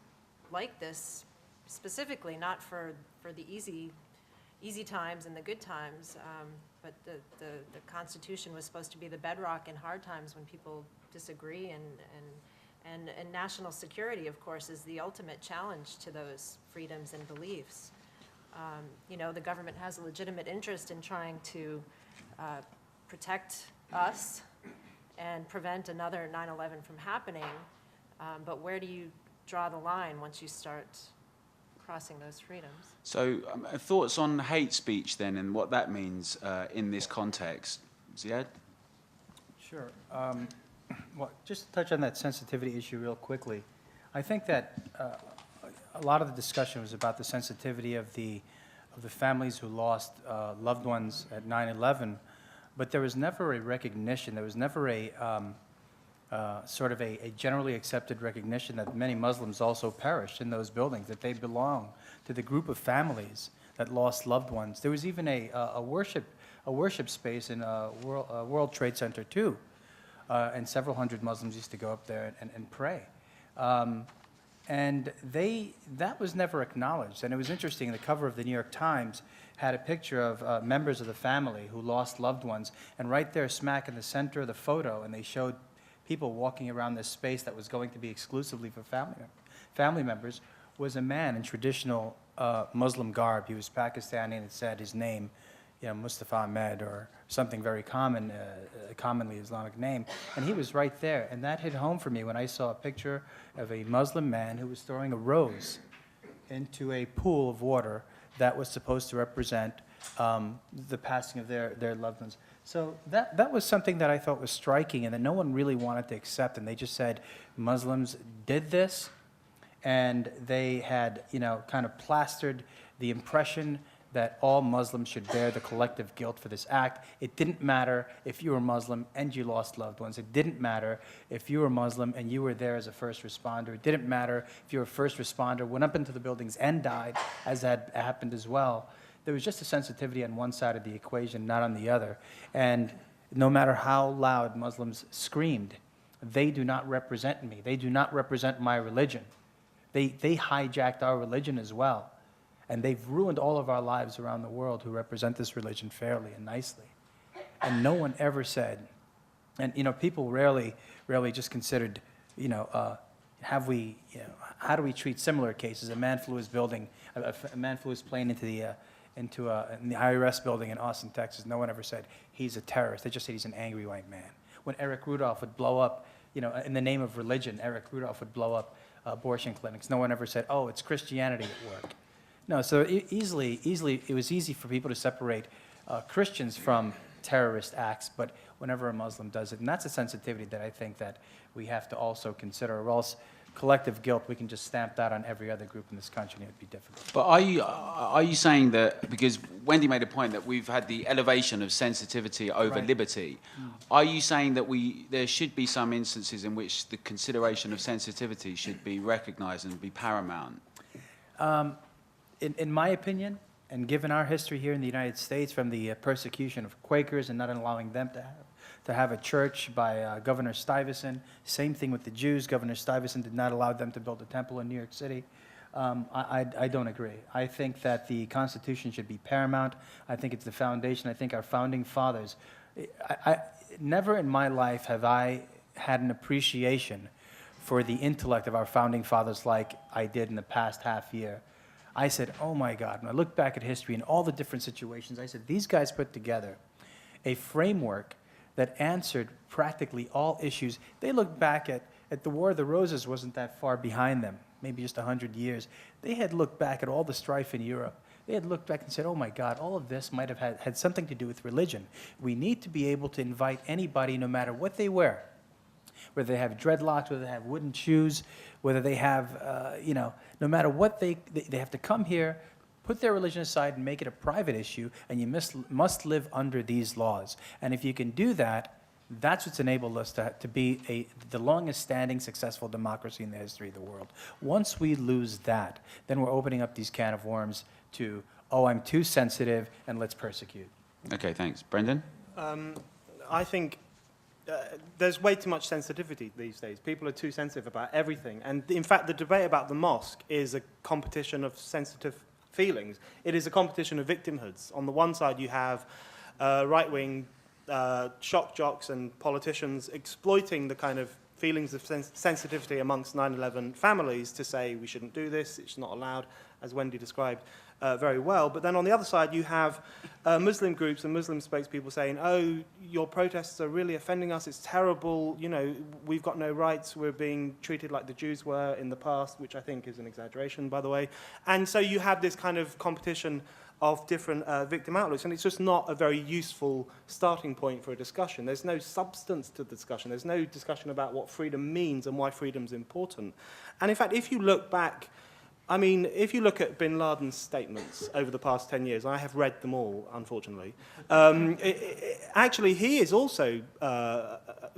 like this specifically, not for the easy times and the good times, but the Constitution was supposed to be the bedrock in hard times when people disagree, and national security, of course, is the ultimate challenge to those freedoms and beliefs. You know, the government has a legitimate interest in trying to protect us and prevent another 9/11 from happening, but where do you draw the line once you start crossing those freedoms? So thoughts on hate speech then, and what that means in this context? Ziad? Sure. Well, just to touch on that sensitivity issue real quickly, I think that a lot of the discussion was about the sensitivity of the families who lost loved ones at 9/11, but there was never a recognition, there was never a sort of a generally accepted recognition that many Muslims also perished in those buildings, that they belong to the group of families that lost loved ones. There was even a worship space in World Trade Center too, and several hundred Muslims used to go up there and pray. And that was never acknowledged. And it was interesting, the cover of the New York Times had a picture of members of the family who lost loved ones, and right there smack in the center of the photo, and they showed people walking around this space that was going to be exclusively for family members, was a man in traditional Muslim garb. He was Pakistani, and it said his name, you know, Mustafa Ahmed, or something very common, commonly Islamic name, and he was right there. And that hit home for me when I saw a picture of a Muslim man who was throwing a rose into a pool of water that was supposed to represent the passing of their loved ones. So that was something that I thought was striking and that no one really wanted to accept, and they just said Muslims did this, and they had, you know, kind of plastered the impression that all Muslims should bear the collective guilt for this act. It didn't matter if you were Muslim and you lost loved ones. It didn't matter if you were Muslim and you were there as a first responder. It didn't matter if you were a first responder, went up into the buildings and died, as had happened as well. There was just a sensitivity on one side of the equation, not on the other. And no matter how loud Muslims screamed, they do not represent me. They do not represent my religion. They hijacked our religion as well. And they've ruined all of our lives around the world who represent this religion fairly and nicely. And no one ever said, and, people rarely just considered, how do we treat similar cases? A man flew his plane into the IRS building in Austin, Texas. No one ever said he's a terrorist. They just said he's an angry white man. When Eric Rudolph would blow up, in the name of religion, Eric Rudolph would blow up abortion clinics. No one ever said, oh, it's Christianity at work. No, so it was easy for people to separate Christians from terrorist acts, but whenever a Muslim does it, and that's a sensitivity that I think that we have to also consider, or else collective guilt, we can just stamp that on every other group in this country, and it would be difficult. But are you saying that, because Wendy made a point that we've had the elevation of sensitivity over liberty, are you saying that there should be some instances in which the consideration of sensitivity should be recognized and be paramount? In my opinion, and given our history here in the United States, from the persecution of Quakers and not allowing them to have a church by Governor Stuyvesant, same thing with the Jews. Governor Stuyvesant did not allow them to build a temple in New York City. I don't agree. I think that the Constitution should be paramount. I think it's the foundation. I think our founding fathers, never in my life have I had an appreciation for the intellect of our founding fathers like I did in the past half year. I said, oh my God, when I look back at history and all the different situations, I said, these guys put together a framework that answered practically all issues. They looked back at the War of the Roses wasn't that far behind them, maybe just 100 years. They had looked back at all the strife in Europe. They had looked back and said, oh my God, all of this might have had something to do with religion. We need to be able to invite anybody, no matter what they wear, whether they have dreadlocks, whether they have wooden shoes, whether they have, no matter what they have to come here, put their religion aside and make it a private issue, and you must live under these laws. And if you can do that, that's what's enabled us to be the longest-standing successful democracy in the history of the world. Once we lose that, then we're opening up these can of worms to, oh, I'm too sensitive, and let's persecute. Okay, thanks. Brendan? I think there's way too much sensitivity these days. People are too sensitive about everything. And in fact, the debate about the mosque is a competition of sensitive feelings. It is a competition of victimhoods. On the one side, you have right-wing shock jocks and politicians exploiting the kind of feelings of sensitivity amongst 9/11 families to say we shouldn't do this, it's not allowed, as Wendy described very well. But then on the other side, you have Muslim groups and Muslim spokespeople saying, oh, your protests are really offending us, it's terrible, we've got no rights, we're being treated like the Jews were in the past, which I think is an exaggeration, by the way. And so you have this kind of competition of different victim outlooks, and it's just not a very useful starting point for a discussion. There's no substance to the discussion. There's no discussion about what freedom means and why freedom's important. And in fact, if you look back, if you look at bin Laden's statements over the past 10 years, I have read them all, unfortunately, actually he is also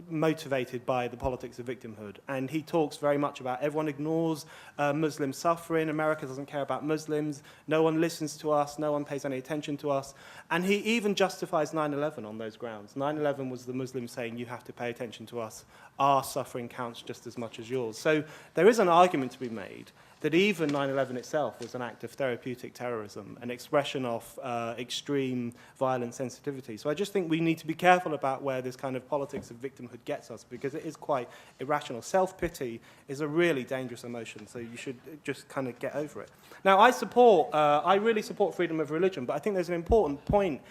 motivated by the politics of victimhood. And he talks very much about everyone ignores Muslim suffering, America doesn't care about Muslims, no one listens to us, no one pays any attention to us. And he even justifies 9/11 on those grounds. 9/11 was the Muslims saying, you have to pay attention to us, our suffering counts just as much as yours. So there is an argument to be made that even 9/11 itself was an act of therapeutic terrorism, an expression of extreme violent sensitivity. So I just think we need to be careful about where this kind of politics of victimhood gets us, because it is quite irrational. Self-pity is a really dangerous emotion, so you should just kind of get over it. Now, I really support freedom of religion, but I think there's an important point.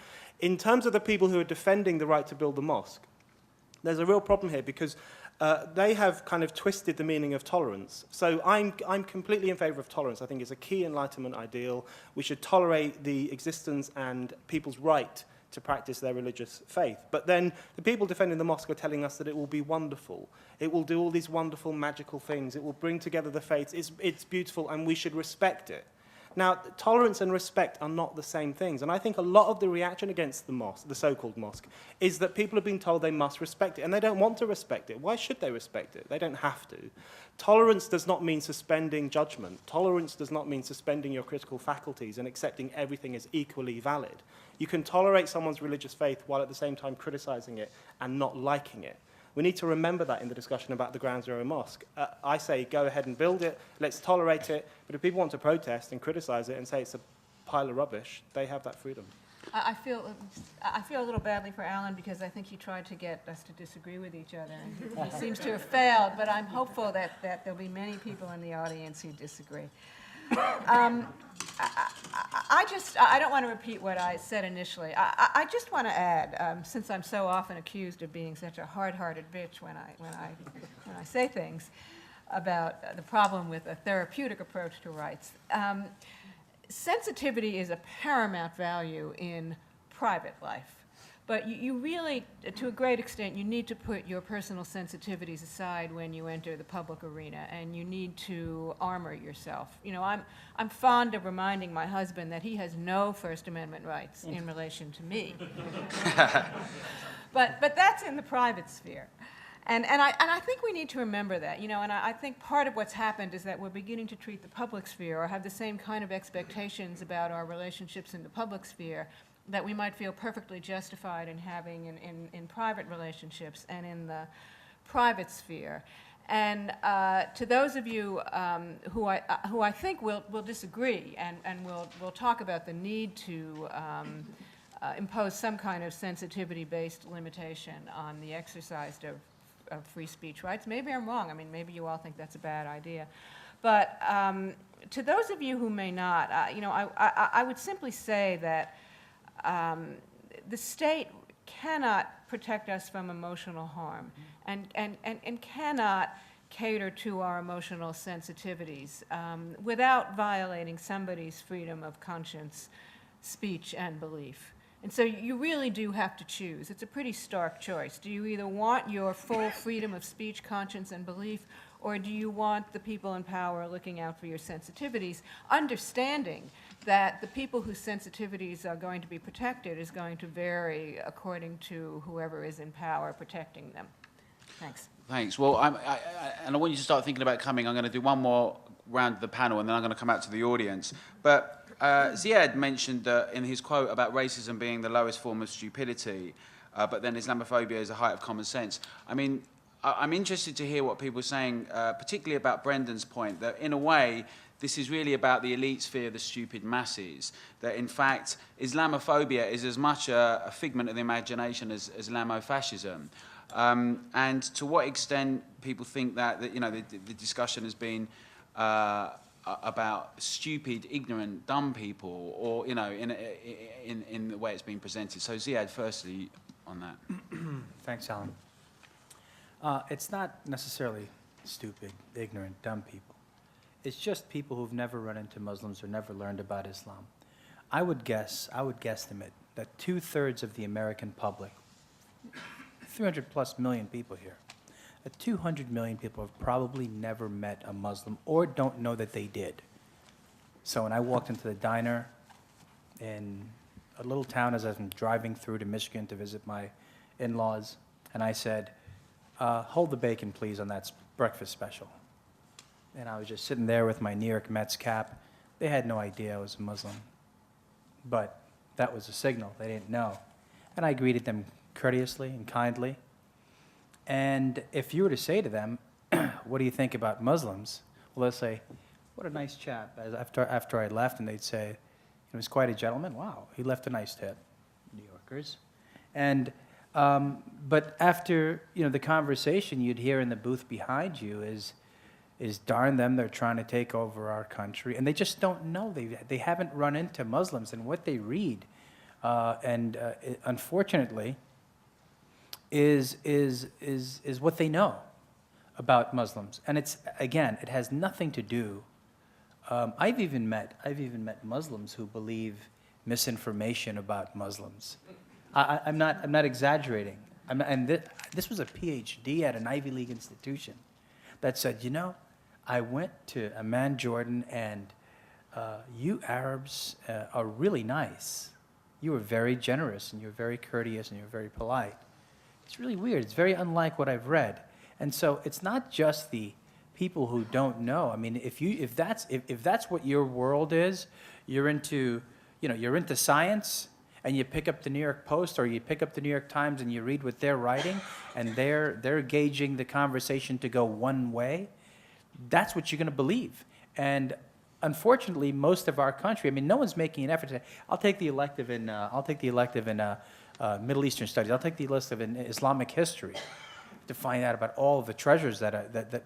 In terms of the people who are defending the right to build the mosque, there's a real problem here, because they have kind of twisted the meaning of tolerance. So I'm completely in favor of tolerance. I think it's a key Enlightenment ideal. We should tolerate the existence and people's right to practice their religious faith. But then the people defending the mosque are telling us that it will be wonderful. It will do all these wonderful, magical things. It will bring together the faiths. It's beautiful, and we should respect it. Now, tolerance and respect are not the same things. And I think a lot of the reaction against the mosque, the so-called mosque, is that people have been told they must respect it, and they don't want to respect it. Why should they respect it? They don't have to. Tolerance does not mean suspending judgment. Tolerance does not mean suspending your critical faculties and accepting everything as equally valid. You can tolerate someone's religious faith while at the same time criticizing it and not liking it. We need to remember that in the discussion about the Ground Zero Mosque. I say, go ahead and build it, let's tolerate it, but if people want to protest and criticize it and say it's a pile of rubbish, they have that freedom. I feel a little badly for Alan because I think he tried to get us to disagree with each other, and he seems to have failed, but I'm hopeful that there'll be many people in the audience who disagree. I don't want to repeat what I said initially. I just want to add, since I'm so often accused of being such a hard-hearted bitch when I say things about the problem with a therapeutic approach to rights. Sensitivity is a paramount value in private life, but you really, to a great extent, you need to put your personal sensitivities aside when you enter the public arena, and you need to armor yourself. You know, I'm fond of reminding my husband that he has no First Amendment rights in relation to me, but that's in the private sphere. And I think we need to remember that, you know, and I think part of what's happened is that we're beginning to treat the public sphere or have the same kind of expectations about our relationships in the public sphere that we might feel perfectly justified in having in private relationships and in the private sphere. And to those of you who I think will disagree and will talk about the need to impose some kind of sensitivity-based limitation on the exercise of free speech rights. Maybe I'm wrong. I mean, maybe you all think that's a bad idea. But to those of you who may not, you know, I would simply say that the state cannot protect us from emotional harm and cannot cater to our emotional sensitivities without violating somebody's freedom of conscience, speech, and belief. And so you really do have to choose. It's a pretty stark choice. Do you either want your full freedom of speech, conscience, and belief, or do you want the people in power looking out for your sensitivities, understanding that the people whose sensitivities are going to be protected is going to vary according to whoever is in power protecting them? Thanks. Thanks. Well, and I want you to start thinking about coming. I'm going to do one more round of the panel, and then I'm going to come out to the audience. But Ziad mentioned in his quote about racism being the lowest form of stupidity, but then Islamophobia is the height of common sense. I mean, I'm interested to hear what people are saying, particularly about Brendan's point, that in a way, this is really about the elite sphere, the stupid masses, that in fact, Islamophobia is as much a figment of the imagination as Islamofascism. And to what extent people think that you know, the discussion has been about stupid, ignorant, dumb people, or you know, in the way it's been presented. So Ziad, firstly, on that. Thanks, Alan. It's not necessarily stupid, ignorant, dumb people. It's just people who've never run into Muslims or never learned about Islam. I would guesstimate that 2/3 of the American public, 300+ million people here, 200 million people have probably never met a Muslim or don't know that they did. So when I walked into the diner in a little town as I'm driving through to Michigan to visit my in-laws, and I said, hold the bacon, please, on that breakfast special. And I was just sitting there with my New York Mets cap. They had no idea I was a Muslim. But that was a signal. They didn't know. And I greeted them courteously and kindly. And if you were to say to them, what do you think about Muslims? Well, they'll say, what a nice chap. After I left, and they'd say, he was quite a gentleman. Wow, he left a nice tip. New Yorkers. And but after the conversation, you'd hear in the booth behind you is darn them, they're trying to take over our country, and they just don't know. They haven't run into Muslims, and what they read, unfortunately, is what they know about Muslims, and it has nothing to do. I've even met Muslims who believe misinformation about Muslims. I'm not exaggerating. This was a PhD at an Ivy League institution that said, I went to Amman, Jordan, and you Arabs are really nice. You were very generous, and you're very courteous, and you're very polite. It's really weird. It's very unlike what I've read. And so it's not just the people who don't know. I mean, if that's what your world is, you're into science, and you pick up the New York Post or you pick up the New York Times and you read what they're writing, and they're gauging the conversation to go one way, that's what you're going to believe. And unfortunately, most of our country, I mean, no one's making an effort to, I'll take the elective in Middle Eastern studies, I'll take the elective in Islamic history to find out about all of the treasures that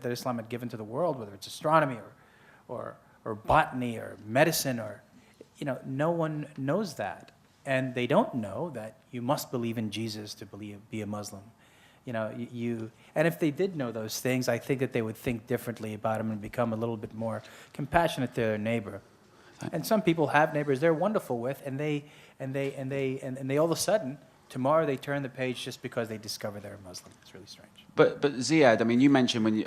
Islam had given to the world, whether it's astronomy or botany or medicine or, no one knows that. And they don't know that you must believe in Jesus to be a Muslim. And if they did know those things, I think that they would think differently about them and become a little bit more compassionate to their neighbor. And some people have neighbors they're wonderful with, and they all of a sudden, tomorrow they turn the page just because they discover they're a Muslim. It's really strange. But Ziad, I mean, you mentioned when you,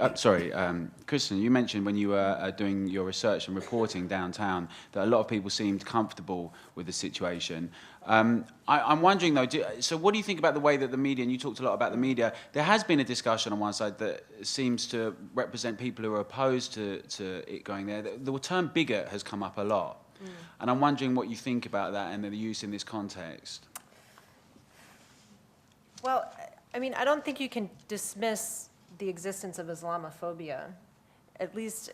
Kristen, you mentioned when you were doing your research and reporting downtown that a lot of people seemed comfortable with the situation. I'm wondering though, so what do you think about the way that the media, and you talked a lot about the media, there has been a discussion on one side that seems to represent people who are opposed to it going there. The term bigot has come up a lot. And I'm wondering what you think about that and the use in this context. Well, I mean, I don't think you can dismiss the existence of Islamophobia, at least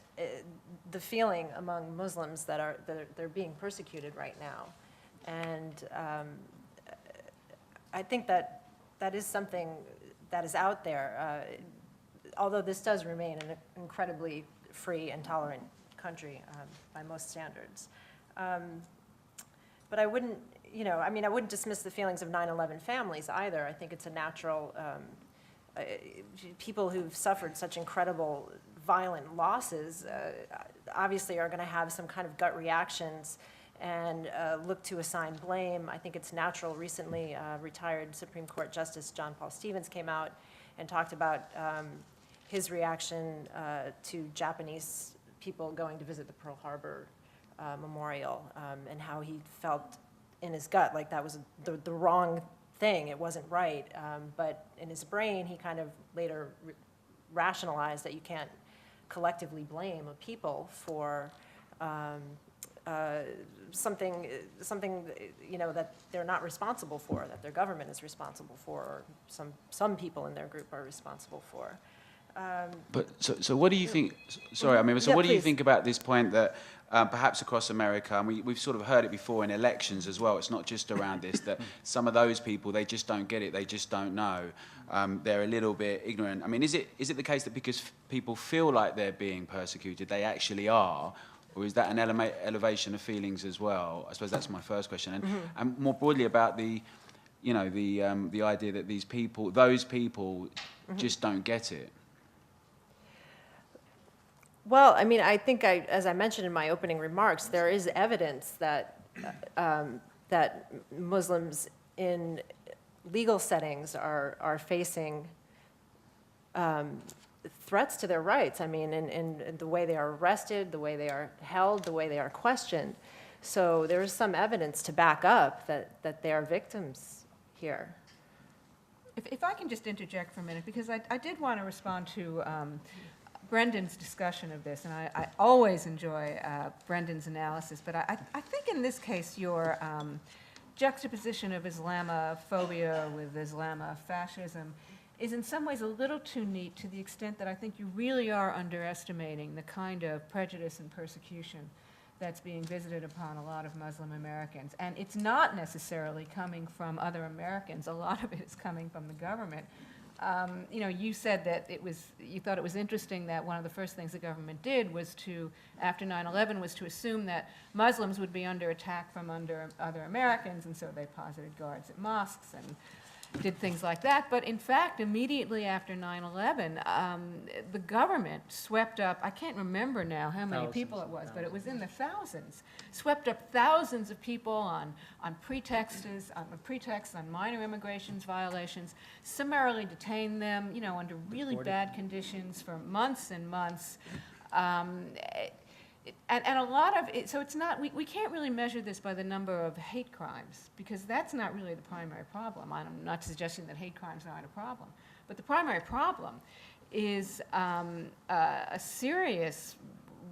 the feeling among Muslims that they're being persecuted right now. And I think that is something that is out there, although this does remain an incredibly free and tolerant country by most standards. But I wouldn't, I wouldn't dismiss the feelings of 9/11 families either. I think it's a natural, people who've suffered such incredible violent losses obviously are going to have some kind of gut reactions and look to assign blame. I think it's natural. Recently, retired Supreme Court Justice John Paul Stevens came out and talked about his reaction to Japanese people going to visit the Pearl Harbor Memorial and how he felt in his gut like that was the wrong thing. It wasn't right. But in his brain, he kind of later rationalized that you can't collectively blame a people for something that they're not responsible for, that their government is responsible for, or some people in their group are responsible for. But so what do you think? Sorry, so what do you think about this point that perhaps across America, and we've sort of heard it before in elections as well. It's not just around this, that some of those people, they just don't get it. They just don't know. They're a little bit ignorant. I mean, is it the case that because people feel like they're being persecuted, they actually are? Or is that an elevation of feelings as well? I suppose that's my first question. And more broadly about the idea that those people just don't get it. Well, I mean, I think, as I mentioned in my opening remarks, there is evidence that that Muslims in legal settings are facing threats to their rights. I mean, in the way they are arrested, the way they are held, the way they are questioned. So there is some evidence to back up that they are victims here. If I can just interject for a minute, because I did want to respond to Brendan's discussion of this, and I always enjoy Brendan's analysis, but I think in this case your juxtaposition of Islamophobia with Islamofascism is in some ways a little too neat, to the extent that I think you really are underestimating the kind of prejudice and persecution that's being visited upon a lot of Muslim Americans. And it's not necessarily coming from other Americans. A lot of it is coming from the government. You said that you thought it was interesting that one of the first things the government did was after 9/11, was to assume that Muslims would be under attack from other Americans, and so they posited guards at mosques and did things like that. But in fact, immediately after 9/11, the government swept up, I can't remember now how many people it was, but it was in the thousands, swept up thousands of people on pretexts, on minor immigration violations, summarily detained them, under really bad conditions for months and months. And a lot of it, so it's not, we can't really measure this by the number of hate crimes, because that's not really the primary problem. I'm not suggesting that hate crimes aren't a problem, but the primary problem is a serious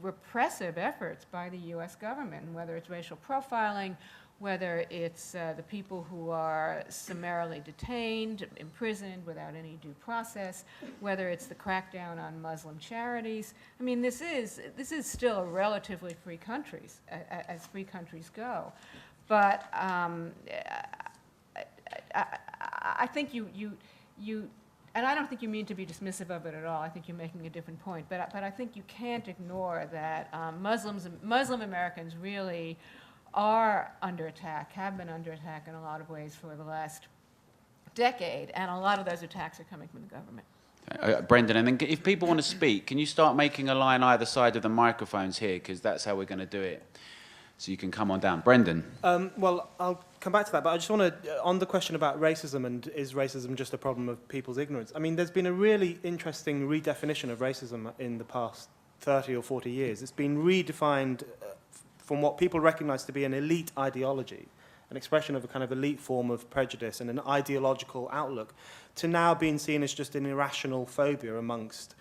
repressive efforts by the U.S. government, whether it's racial profiling whether it's the people who are summarily detained, imprisoned without any due process, whether it's the crackdown on Muslim charities. I mean, this is still a relatively free country, as free countries go. But I think you, and I don't think you mean to be dismissive of it at all. I think you're making a different point. But I think you can't ignore that Muslim Americans really are under attack, have been under attack in a lot of ways for the last decade, and a lot of those attacks are coming from the government. Brendan, and then if people want to speak, can you start making a line either side of the microphones here, because that's how we're going to do it. So you can come on down. Brendan. Well, I'll come back to that, but I just want to, on the question about racism and is racism just a problem of people's ignorance, I mean, there's been a really interesting redefinition of racism in the past 30 or 40 years. It's been redefined from what people recognize to be an elite ideology, an expression of a kind of elite form of prejudice and an ideological outlook, to now being seen as just an irrational phobia amongst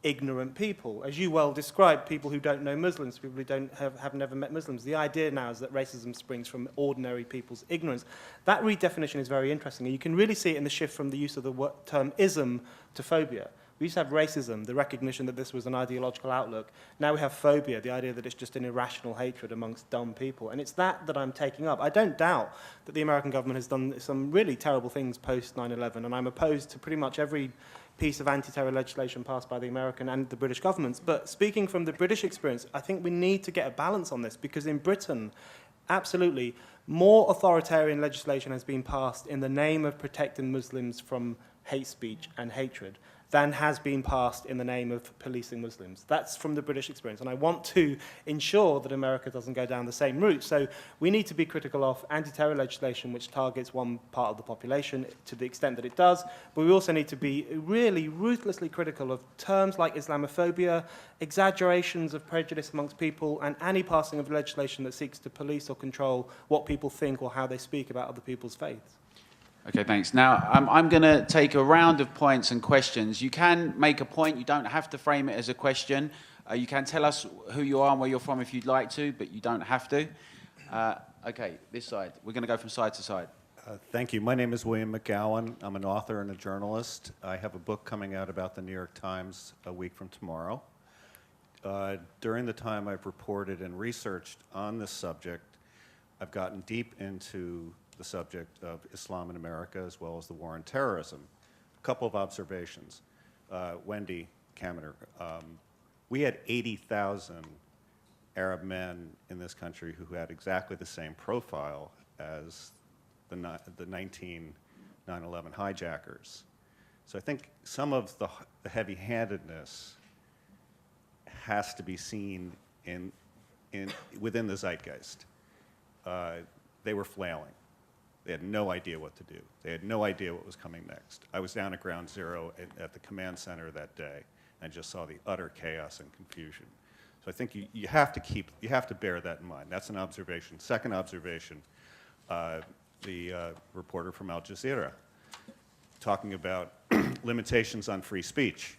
ignorant people. As you well described, people who don't know Muslims, people who have never met Muslims. The idea now is that racism springs from ordinary people's ignorance. That redefinition is very interesting, and you can really see it in the shift from the use of the term ism to phobia. We used to have racism, the recognition that this was an ideological outlook. Now we have phobia, the idea that it's just an irrational hatred amongst dumb people. And it's that I'm taking up. I don't doubt that the American government has done some really terrible things post 9/11, and I'm opposed to pretty much every piece of anti-terror legislation passed by the American and the British governments. But speaking from the British experience, I think we need to get a balance on this, because in Britain, absolutely, more authoritarian legislation has been passed in the name of protecting Muslims from hate speech and hatred than has been passed in the name of policing Muslims. That's from the British experience, and I want to ensure that America doesn't go down the same route. So we need to be critical of anti-terror legislation which targets one part of the population to the extent that it does, but we also need to be really ruthlessly critical of terms like Islamophobia, exaggerations of prejudice amongst people, and any passing of legislation that seeks to police or control what people think or how they speak about other people's faiths. Okay, thanks. Now, I'm going to take a round of points and questions. You can make a point. You don't have to frame it as a question. You can tell us who you are and where you're from if you'd like to, but you don't have to. Okay, this side. We're going to go from side to side. Thank you. My name is William McGowan. I'm an author and a journalist. I have a book coming out about the New York Times a week from tomorrow. During the time I've reported and researched on this subject, I've gotten deep into the subject of Islam in America as well as the war on terrorism. A couple of observations. Wendy Kamener, we had 80,000 Arab men in this country who had exactly the same profile as the 9/11 hijackers. So I think some of the heavy-handedness has to be seen within the zeitgeist. They were flailing. They had no idea what to do. They had no idea what was coming next. I was down at Ground Zero at the command center that day and just saw the utter chaos and confusion. So I think you have to bear that in mind. That's an observation. Second observation, the reporter from Al Jazeera talking about limitations on free speech.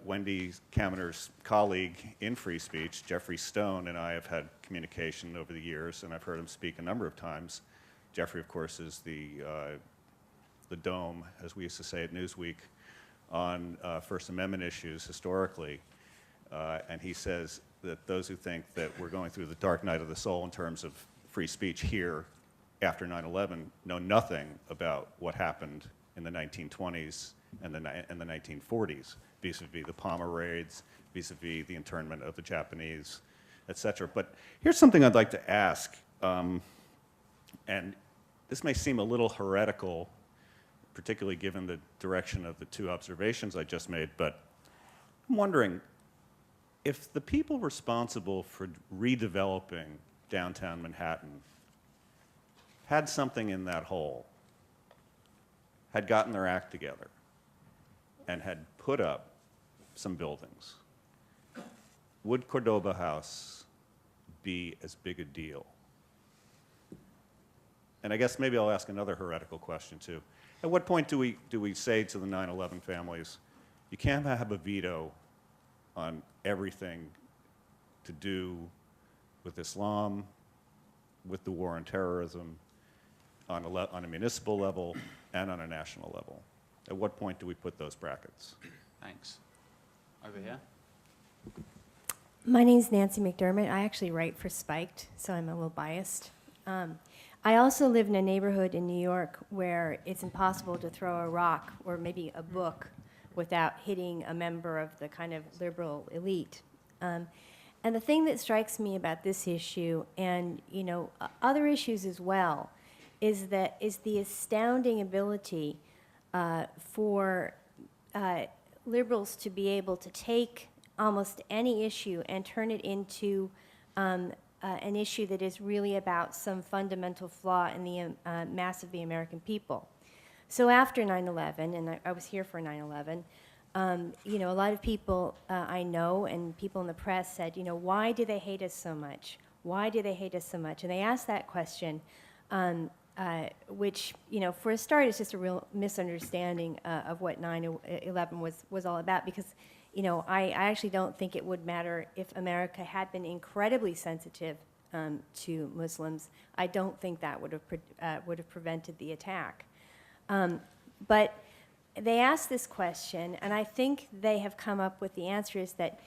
Wendy Kamener's colleague in free speech, Jeffrey Stone, and I have had communication over the years, and I've heard him speak a number of times. Jeffrey, of course, is the dome, as we used to say at Newsweek, on First Amendment issues historically. And he says that those who think that we're going through the dark night of the soul in terms of free speech here after 9/11 know nothing about what happened in the 1920s and the 1940s, vis-a-vis the Palmer raids, vis-a-vis the internment of the Japanese, et cetera. But here's something I'd like to ask. And this may seem a little heretical, particularly given the direction of the two observations I just made, but I'm wondering if the people responsible for redeveloping downtown Manhattan had something in that hole, had gotten their act together, and had put up some buildings, would Cordoba House be as big a deal? And I guess maybe I'll ask another heretical question too. At what point do we say to the 9/11 families, you can't have a veto on everything to do with Islam, with the war on terrorism on a municipal level and on a national level? At what point do we put those brackets? Thanks. Over here. My name's Nancy McDermott. I actually write for Spiked, so I'm a little biased. I also live in a neighborhood in New York where it's impossible to throw a rock or maybe a book without hitting a member of the kind of liberal elite. And the thing that strikes me about this issue, and other issues as well, is the astounding ability for liberals to be able to take almost any issue and turn it into an issue that is really about some fundamental flaw in the mass of the American people. So after 9/11, and I was here for 9/11, a lot of people I know and people in the press said, why do they hate us so much? Why do they hate us so much? And they asked that question, which, for a start, is just a real misunderstanding of what 9/11 was all about, because I actually don't think it would matter if America had been incredibly sensitive to Muslims. I don't think that would have prevented the attack. But they asked this question, and I think they have come up with the answer is that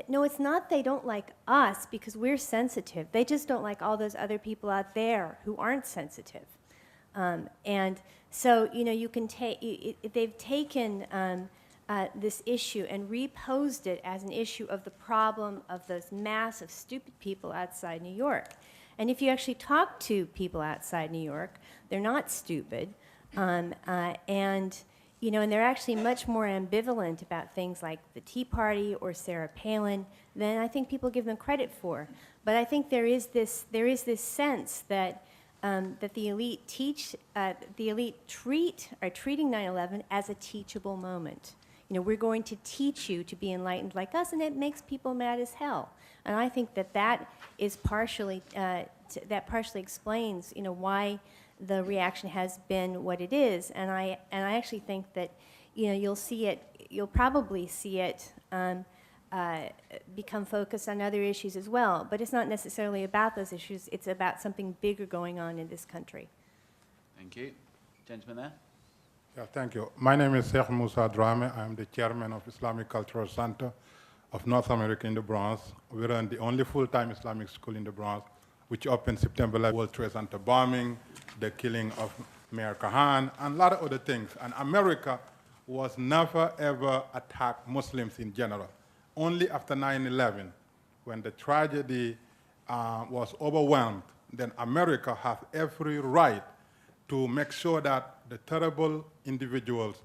no, it's not they don't like us because we're sensitive. They just don't like all those other people out there who aren't sensitive. And so, you can they've taken this issue and reposed it as an issue of the problem of those mass of stupid people outside New York. And if you actually talk to people outside New York, they're not stupid. And they're actually much more ambivalent about things like the Tea Party or Sarah Palin than I think people give them credit for. But I think there is this sense that the elite are treating 9/11 as a teachable moment. We're going to teach you to be enlightened like us, and it makes people mad as hell. And I think that is partially explains why the reaction has been what it is, and I actually think that you'll probably see it become focused on other issues as well. But it's not necessarily about those issues; it's about something bigger going on in this country. Thank you, gentleman there. Yeah, thank you. My name is Sheikh Musa Drame. I am the chairman of Islamic Cultural Center of North America in the Bronx. We run the only full-time Islamic school in the Bronx, which opened September 11, World Trade Center bombing, the killing of Mayor Kahan, and a lot of other things. And America was never, ever attacked Muslims in general. Only after 9/11, when the tragedy was overwhelmed, then America has every right to make sure that the terrible individuals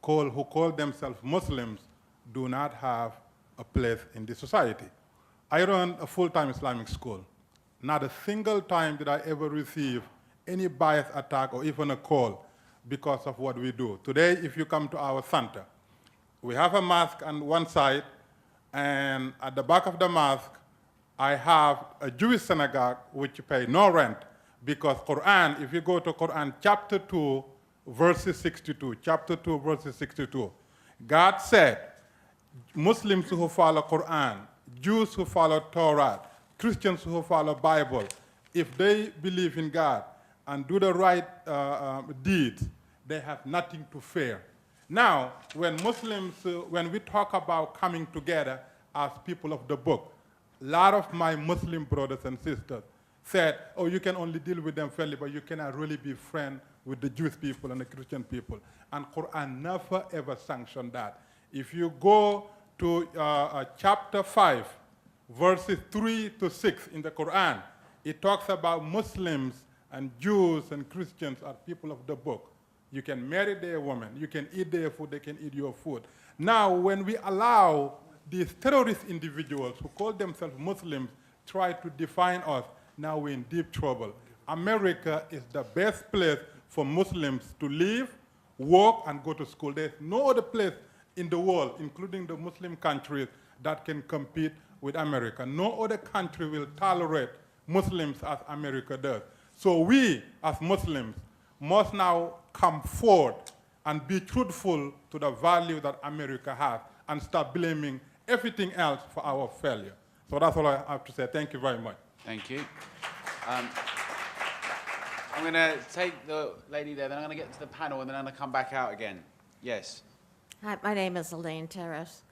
who call themselves Muslims do not have a place in the society. I run a full-time Islamic school. Not a single time did I ever receive any bias attack or even a call because of what we do. Today, if you come to our center, we have a mosque on one side, and at the back of the mosque, I have a Jewish synagogue which pay no rent, because Quran, if you go to Quran chapter 2, verses 62, chapter 2, verses 62, God said, Muslims who follow Quran, Jews who follow Torah, Christians who follow Bible, if they believe in God and do the right deeds, they have nothing to fear. Now, when Muslims, when we talk about coming together as people of the book, a lot of my Muslim brothers and sisters said, oh, you can only deal with them fairly, but you cannot really be friends with the Jewish people and the Christian people. And Quran never, ever sanctioned that. If you go to chapter 5, verses 3 to 6 in the Quran, it talks about Muslims and Jews and Christians are people of the book. You can marry their women, you can eat their food, they can eat your food. Now, when we allow these terrorist individuals who call themselves Muslims try to define us, now we're in deep trouble. America is the best place for Muslims to live, work, and go to school. There's no other place in the world, including the Muslim countries, that can compete with America. No other country will tolerate Muslims as America does. So we, as Muslims, must now come forward and be truthful to the value that America has and stop blaming everything else for our failure. So that's all I have to say. Thank you very much. Thank you. I'm going to take the lady there, then I'm going to get to the panel, and then I'm going to come back out again. Yes. Hi, my name is Elaine Terrace.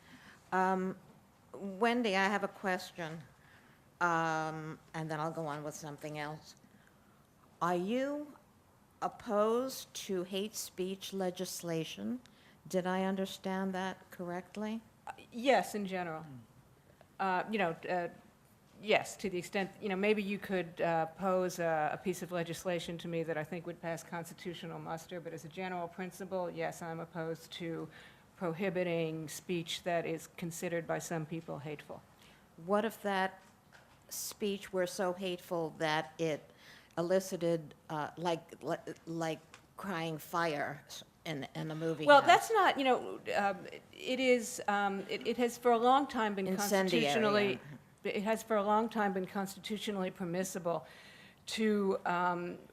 Wendy, I have a question, and then I'll go on with something else. Are you opposed to hate speech legislation? Did I understand that correctly? Yes, in general. Yes, to the extent, maybe you could pose a piece of legislation to me that I think would pass constitutional muster, but as a general principle, yes, I'm opposed to prohibiting speech that is considered by some people hateful. What if that speech were so hateful that it elicited, like crying fire in a movie Well, house? that's not, it is, it has for a long time been Incendiary, constitutionally, it has for a long time been constitutionally permissible to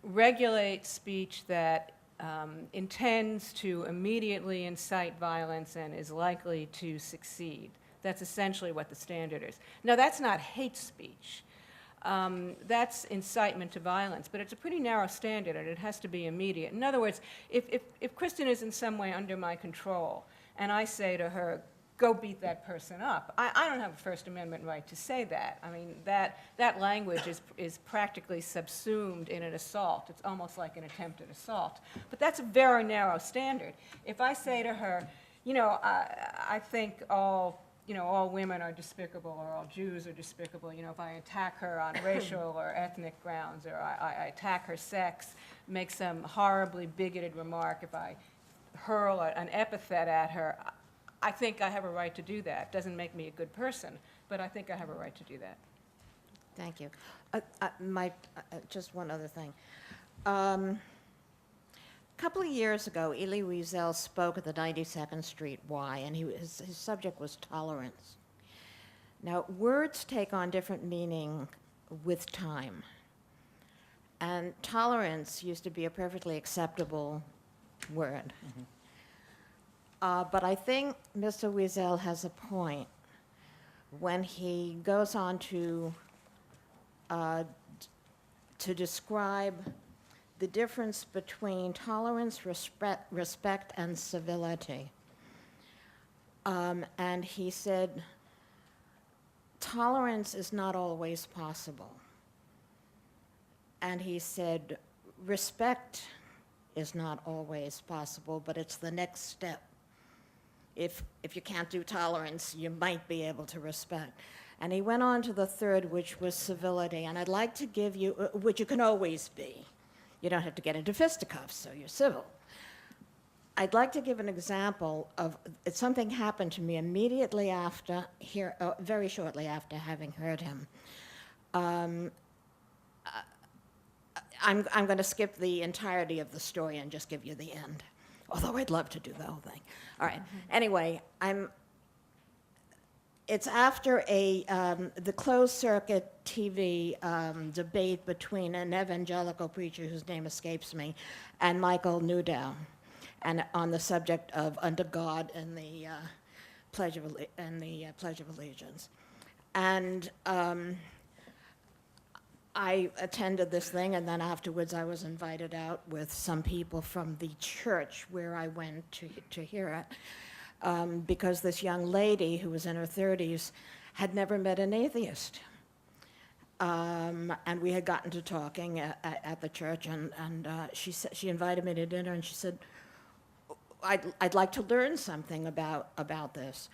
regulate speech that intends to immediately incite violence and is likely to succeed. That's essentially what the standard is. Now, that's not hate speech. That's incitement to violence, but it's a pretty narrow standard, and it has to be immediate. In other words, if Kristen is in some way under my control, and I say to her, go beat that person up, I don't have a First Amendment right to say that. I mean, that language is practically subsumed in an assault. It's almost like an attempted assault. But that's a very narrow standard. If I say to her, I think all women are despicable, or all Jews are despicable, if I attack her on racial or ethnic grounds, or I attack her sex, make some horribly bigoted remark, if I hurl an epithet at her, I think I have a right to do that. Doesn't make me a good person, but I think I have a right to do that. Thank you. Just one other thing. A couple of years ago, Elie Wiesel spoke at the 92nd Street Y, and his subject was tolerance. Now, words take on different meaning with time. And tolerance used to be a perfectly acceptable word. Mm-hmm. But I think Mr. Wiesel has a point when he goes on to describe the difference between tolerance, respect, and civility. And he said, tolerance is not always possible. And he said, respect is not always possible, but it's the next step. If you can't do tolerance, you might be able to respect. And he went on to the third, which was civility. And I'd like to give you, which you can always be. You don't have to get into fisticuffs, so you're civil. I'd like to give an example of something happened to me immediately after, very shortly after having heard him. I'm going to skip the entirety of the story and just give you the end. Although I'd love to do the whole thing. All right. Mm-hmm. Anyway, it's after the closed circuit TV debate between an evangelical preacher whose name escapes me and Michael Newdow, and on the subject of under God and the Pledge of Allegiance. And I attended this thing, and then afterwards I was invited out with some people from the church where I went to hear it, because this young lady who was in her 30s had never met an atheist. And we had gotten to talking at the church, and she invited me to dinner, and she said, I'd like to learn something about this.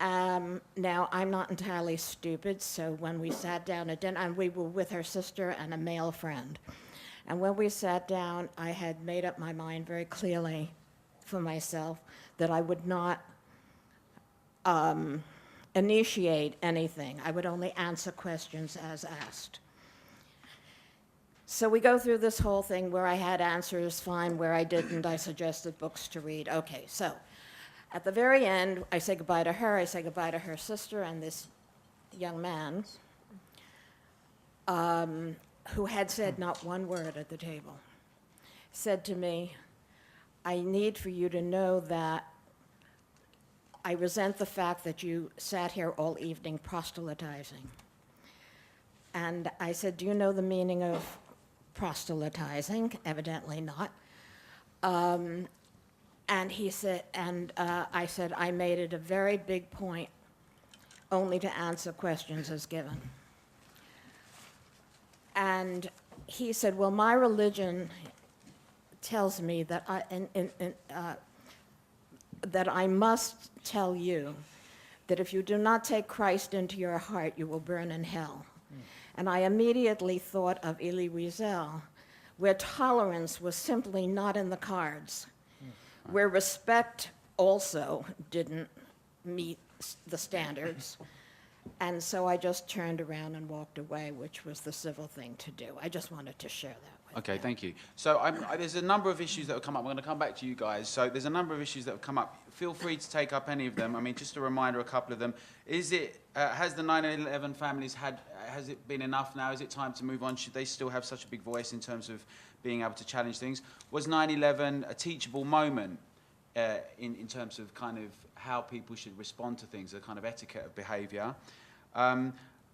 Now, I'm not entirely stupid, so when we sat down at dinner, and we were with her sister and a male friend, and when we sat down, I had made up my mind very clearly for myself that I would not initiate anything. I would only answer questions as asked. So we go through this whole thing where I had answers fine, where I didn't, I suggested books to read. Okay, so at the very end, I say goodbye to her, I say goodbye to her sister, and this young man who had said not one word at the table said to me, I need for you to know that I resent the fact that you sat here all evening proselytizing. And I said, do you know the meaning of proselytizing, evidently not. And he said, and I said, I made it a very big point only to answer questions as given. And he said, well, my religion tells me that that I must tell you that if you do not take Christ into your heart, you will burn in hell. And I immediately thought of Elie Wiesel, where tolerance was simply not in the cards, where respect also didn't meet the standards. And so I just turned around and walked away, which was the civil thing to do. I just wanted to share that with Okay, you. thank you. So there's a number of issues that have come up. I'm going to come back to you guys. So there's a number of issues that have come up. Feel free to take up any of them. I mean, just a reminder, a couple of them. Is it, has the 9/11 families has it been enough now? Is it time to move on? Should they still have such a big voice in terms of being able to challenge things? Was 9/11 a teachable moment in terms of kind of how people should respond to things, a kind of etiquette of behaviour?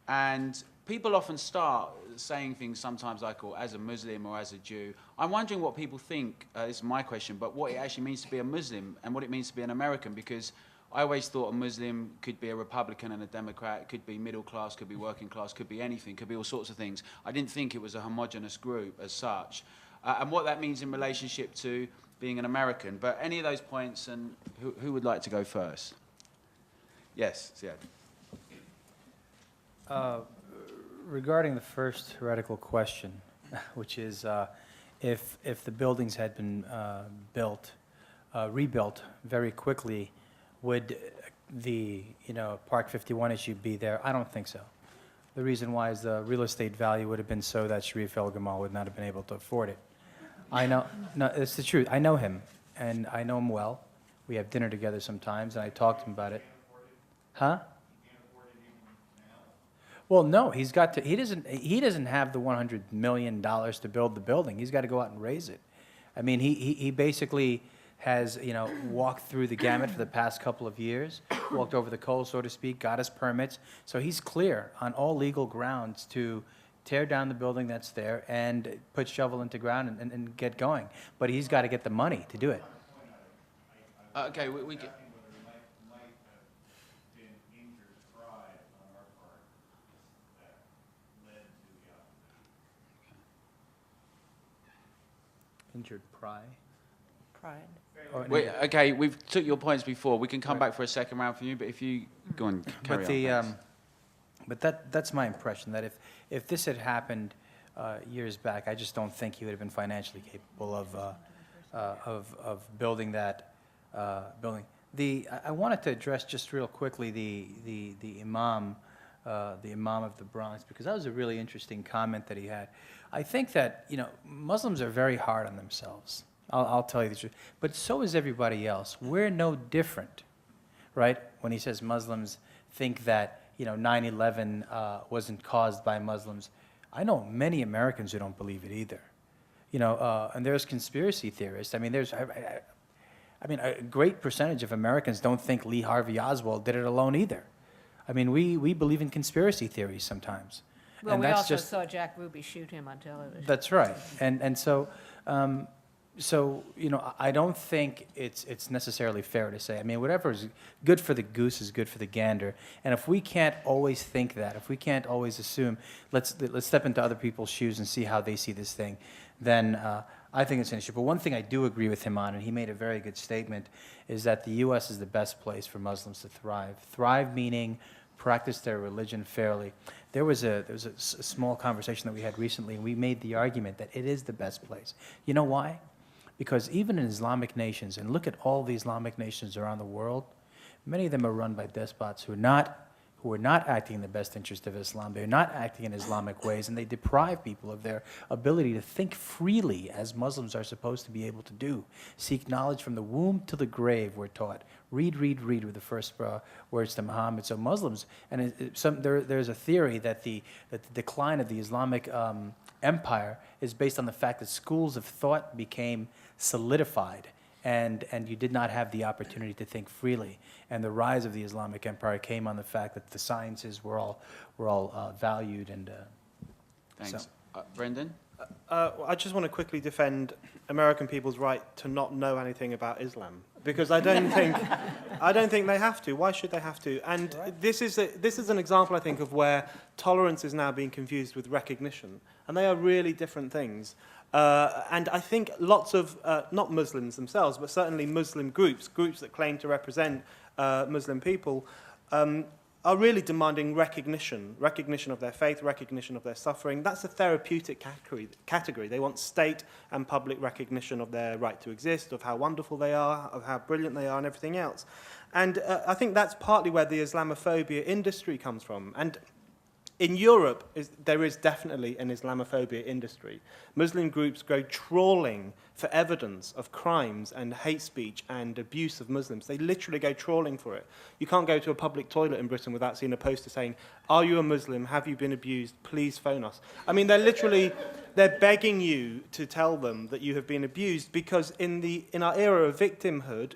And people often start saying things sometimes like, or as a Muslim or as a Jew. I'm wondering what people think, this is my question, but what it actually means to be a Muslim and what it means to be an American, because I always thought a Muslim could be a Republican and a Democrat, could be middle class, could be working class, could be anything, could be all sorts of things. I didn't think it was a homogenous group as such. And what that means in relationship to being an American. But any of those points, and who would like to go first? Yes, Ziad. Regarding the first heretical question, which is if the buildings had been rebuilt very quickly, would the Park 51 issue be there? I don't think so. The reason why is the real estate value would have been so that Sharif El Gamal would not have been able to afford it. I know, no, it's the truth. I know him, and I know him well. We have dinner together sometimes, and I talk to him about it. Huh? Well, no, he's got to. He doesn't have the $100 million to build the building. He's got to go out and raise it. I mean, he basically has walked through the gamut for the past couple of years, walked over the coals, so to speak, got his permits. So he's clear on all legal grounds to tear down the building that's there and put shovel into ground and get going. But he's got to get the money to do it. Okay, we get. Injured pride. Pride. Okay, we've took your points before. We can come back for a second round for you, but if you go on, carry on. But that's my impression, that if this had happened years back, I just don't think he would have been financially capable of building that building. I wanted to address just real quickly the imam of the Bronx, because that was a really interesting comment that he had. I think that Muslims are very hard on themselves. I'll tell you the truth, but so is everybody else. We're no different, right? When he says Muslims think that 9/11 wasn't caused by Muslims, I know many Americans who don't believe it either. And there's conspiracy theorists. I mean, a great percentage of Americans don't think Lee Harvey Oswald did it alone either. I mean, we believe in conspiracy theories sometimes. Well, and we that's also just, saw Jack Ruby shoot him on television. That's right. And so, I don't think it's necessarily fair to say. I mean, whatever is good for the goose is good for the gander. And if we can't always think that, if we can't always assume, let's step into other people's shoes and see how they see this thing, then I think it's an issue. But one thing I do agree with him on, and he made a very good statement, is that the U.S. is the best place for Muslims to thrive. Thrive meaning practice their religion fairly. There was a small conversation that we had recently, and we made the argument that it is the best place. You know why? Because even in Islamic nations, and look at all the Islamic nations around the world, many of them are run by despots who are not acting in the best interest of Islam. They're not acting in Islamic ways, and they deprive people of their ability to think freely, as Muslims are supposed to be able to do. Seek knowledge from the womb to the grave, we're taught. Read were the first words to Muhammad. So Muslims, and there's a theory that the decline of the Islamic empire is based on the fact that schools of thought became solidified, and you did not have the opportunity to think freely. And the rise of the Islamic empire came on the fact that the sciences were all valued. And Thanks. So. Brendan? I just want to quickly defend American people's right to not know anything about Islam, because I don't think they have to. Why should they have to? And this is an example, I think, of where tolerance is now being confused with recognition, and they are really different things. And I think lots of not Muslims themselves, but certainly Muslim groups that claim to represent Muslim people, are really demanding recognition of their faith, recognition of their suffering. That's a therapeutic category. They want state and public recognition of their right to exist, of how wonderful they are, of how brilliant they are, and everything else. And I think that's partly where the Islamophobia industry comes from. And in Europe, there is definitely an Islamophobia industry. Muslim groups go trawling for evidence of crimes and hate speech and abuse of Muslims. They literally go trawling for it. You can't go to a public toilet in Britain without seeing a poster saying, "Are you a Muslim? Have you been abused? Please phone us." I mean, they're begging you to tell them that you have been abused, because in our era of victimhood,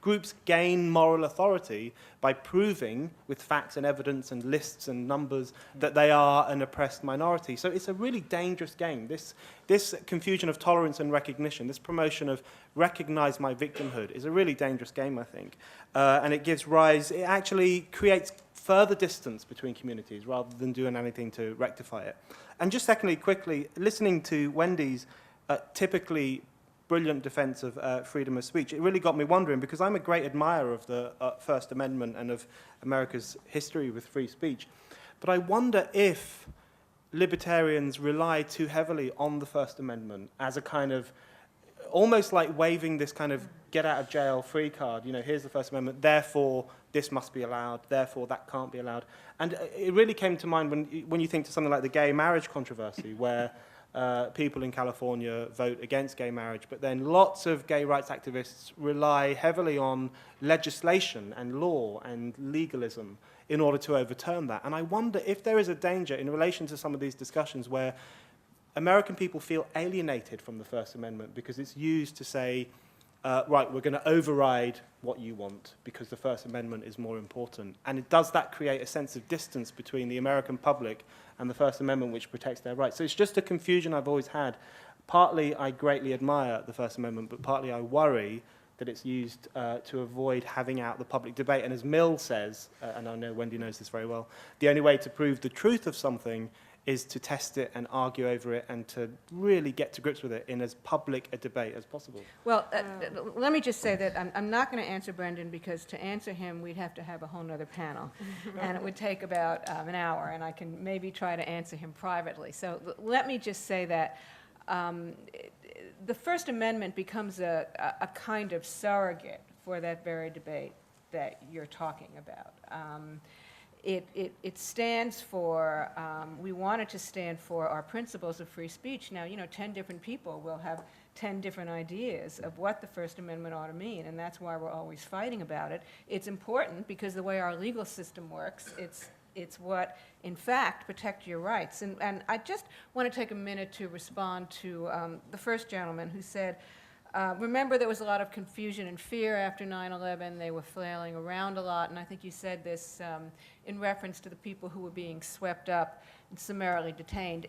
groups gain moral authority by proving with facts and evidence and lists and numbers that they are an oppressed minority. So it's a really dangerous game. This confusion of tolerance and recognition, this promotion of recognize my victimhood, is a really dangerous game, I think. And it actually creates further distance between communities rather than doing anything to rectify it. And just secondly, quickly, listening to Wendy's typically brilliant defense of freedom of speech, it really got me wondering, because I'm a great admirer of the First Amendment and of America's history with free speech. But I wonder if libertarians rely too heavily on the First Amendment as a kind of, almost like waving this kind of get out of jail free card. You know, here's the First Amendment, therefore this must be allowed, therefore that can't be allowed. And it really came to mind when you think to something like the gay marriage controversy, where people in California vote against gay marriage, but then lots of gay rights activists rely heavily on legislation and law and legalism in order to overturn that. And I wonder if there is a danger in relation to some of these discussions where American people feel alienated from the First Amendment because it's used to say, right, we're going to override what you want because the First Amendment is more important. And does that create a sense of distance between the American public and the First Amendment, which protects their rights? So it's just a confusion I've always had. Partly I greatly admire the First Amendment, but partly I worry that it's used to avoid having out the public debate. And as Mill says, and I know Wendy knows this very well, the only way to prove the truth of something is to test it and argue over it and to really get to grips with it in as public a debate as possible. Well, let me just say that I'm not going to answer Brendan, because to answer him, we'd have to have a whole nother panel. And it would take about an hour, and I can maybe try to answer him privately. So let me just say that the First Amendment becomes a kind of surrogate for that very debate that you're talking about. It stands for, we want it to stand for our principles of free speech. Now, 10 different people will have 10 different ideas of what the First Amendment ought to mean, and that's why we're always fighting about it. It's important because the way our legal system works, it's what, in fact, protect your rights. And I just want to take a minute to respond to the first gentleman who said, remember, there was a lot of confusion and fear after 9/11. They were flailing around a lot, and I think you said this in reference to the people who were being swept up and summarily detained.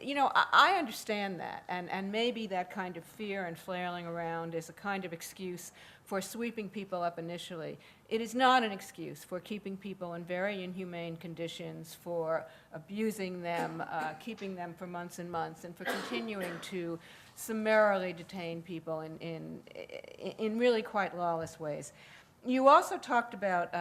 I understand that, and maybe that kind of fear and flailing around is a kind of excuse for sweeping people up initially. It is not an excuse for keeping people in very inhumane conditions, for abusing them, keeping them for months and months, and for continuing to summarily detain people in really quite lawless ways. You also talked about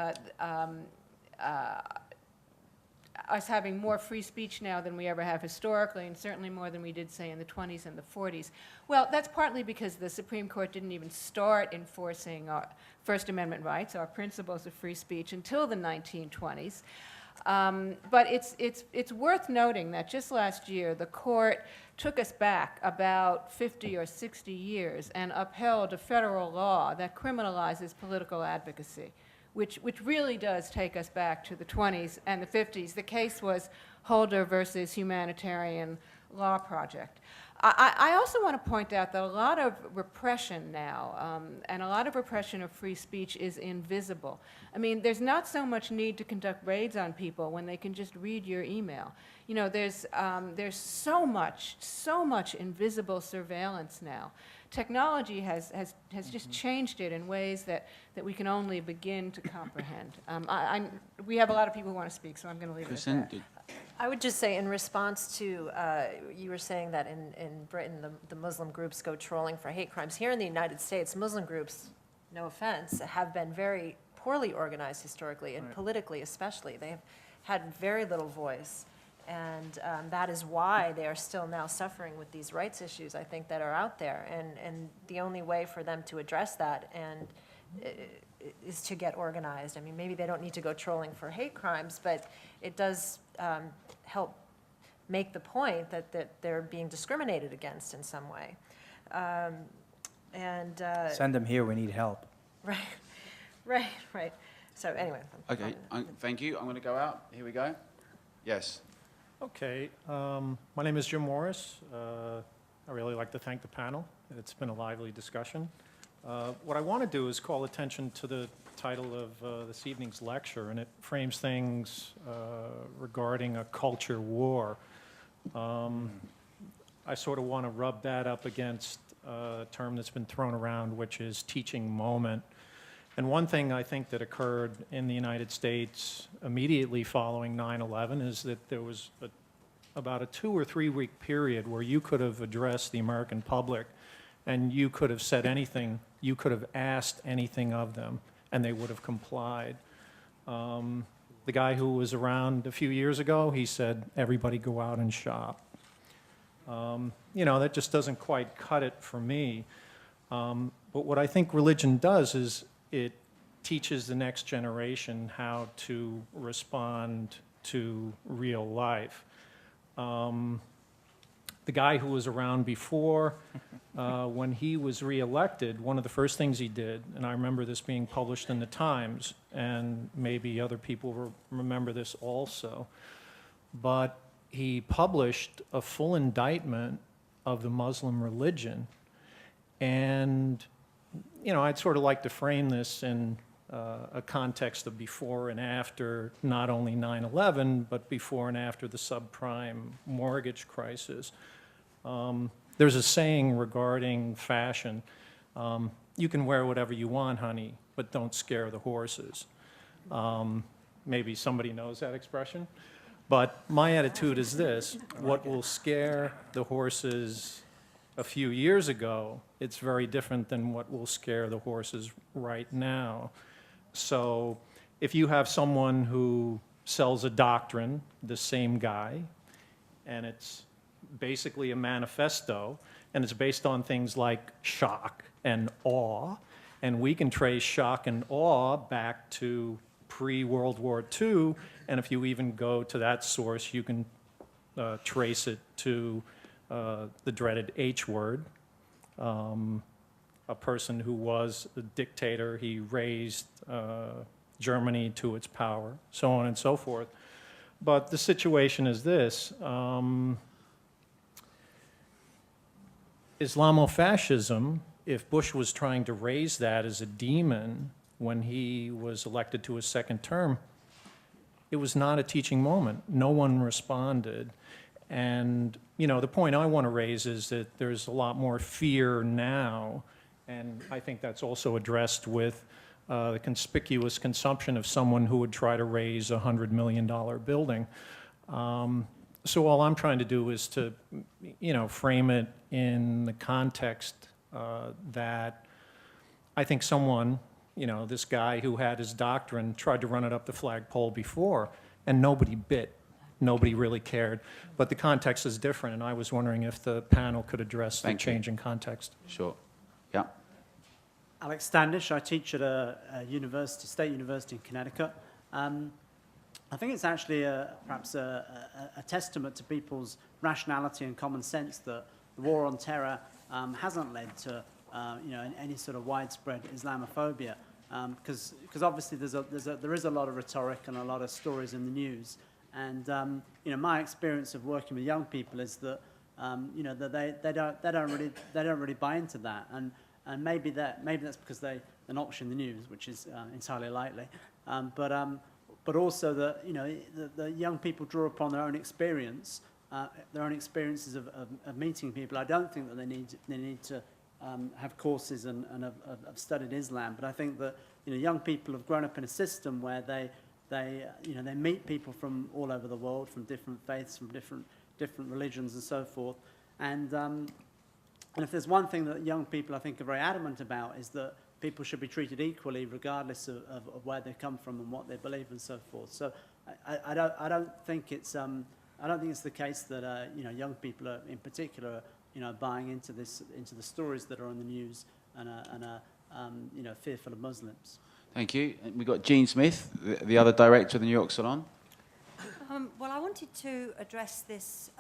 us having more free speech now than we ever have historically, and certainly more than we did, say, in the 20s and the 40s. Well, that's partly because the Supreme Court didn't even start enforcing our First Amendment rights, our principles of free speech, until the 1920s. But it's worth noting that just last year, the court took us back about 50 or 60 years and upheld a federal law that criminalizes political advocacy, which really does take us back to the 20s and the 50s. The case was Holder versus Humanitarian Law Project. I also want to point out that a lot of repression now, and a lot of repression of free speech is invisible. I mean, there's not so much need to conduct raids on people when they can just read your email. You know, there's so much invisible surveillance now. Technology has just changed it in ways that we can only begin to comprehend. We have a lot of people who want to speak, so I'm going to leave it at that. I would just say in response to, you were saying that in Britain, the Muslim groups go trolling for hate crimes. Here in the United States, Muslim groups, no offense, have been very poorly organized historically, and politically especially. They have had very little voice. And that is why they are still now suffering with these rights issues, I think, that are out there. And the only way for them to address that is to get organized. I mean, maybe they don't need to go trolling for hate crimes, but it does help make the point that they're being discriminated against in some way. Send them here, we need help. Right. So anyway. Okay, thank you. I'm going to go out. Here we go. Yes. Okay, my name is Jim Morris. I really like to thank the panel. It's been a lively discussion. What I want to do is call attention to the title of this evening's lecture, and it frames things regarding a culture war. I sort of want to rub that up against a term that's been thrown around, which is teaching moment. And one thing I think that occurred in the United States immediately following 9/11 is that there was about a 2 or 3 week period where you could have addressed the American public and you could have said anything, you could have asked anything of them, and they would have complied. The guy who was around a few years ago, he said, everybody go out and shop. You know, that just doesn't quite cut it for me. But what I think religion does is it teaches the next generation how to respond to real life. The guy who was around before, when he was reelected, one of the first things he did, and I remember this being published in the Times, and maybe other people remember this also, but he published a full indictment of the Muslim religion. And, you know, I'd sort of like to frame this in a context of before and after not only 9/11, but before and after the subprime mortgage crisis. There's a saying regarding fashion, you can wear whatever you want, honey, but don't scare the horses. Maybe somebody knows that expression. But my attitude is this: what will scare the horses a few years ago, it's very different than what will scare the horses right now. So if you have someone who sells a doctrine, the same guy, and it's basically a manifesto, and it's based on things like shock and awe, and we can trace shock and awe back to pre-World War II, and if you even go to that source, you can trace it to the dreaded H word, a person who was a dictator. He raised Germany to its power, so on and so forth. But the situation is this: Islamofascism, if Bush was trying to raise that as a demon when he was elected to his second term, it was not a teaching moment. No one responded. And, you know, the point I want to raise is that there's a lot more fear now, and I think that's also addressed with the conspicuous consumption of someone who would try to raise a $100 million building. So all I'm trying to do is to, you know, frame it in the context that I think someone, you know, this guy who had his doctrine tried to run it up the flagpole before, and nobody bit. Nobody really cared. But the context is different, and I was wondering if the panel could address the change in context. Sure. Yeah. Alex Standish. I teach at a university, state university in Connecticut. I think it's actually perhaps a testament to people's rationality and common sense that the war on terror hasn't led to you know, any sort of widespread Islamophobia, because obviously there is a lot of rhetoric and a lot of stories in the news, and you know, my experience of working with young people is that you know, that they don't really buy into that, and maybe that's because they're not watching the news, which is entirely likely, but also that, you know, the young people draw upon their own experience, their own experiences of meeting people. I don't think that they need to have courses and have studied Islam, but I think that, you know, young people have grown up in a system where they meet people from all over the world, from different faiths, from different religions and so forth. And if there's one thing that young people, I think, are very adamant about, is that people should be treated equally regardless of where they come from and what they believe and so forth. So I don't think it's the case that you know, young people are, in particular, you know, buying into the stories that are on the news and are you know, fearful of Muslims. Thank you. And we've got Jean Smith, the other director of the New York Salon. Well, I wanted to address this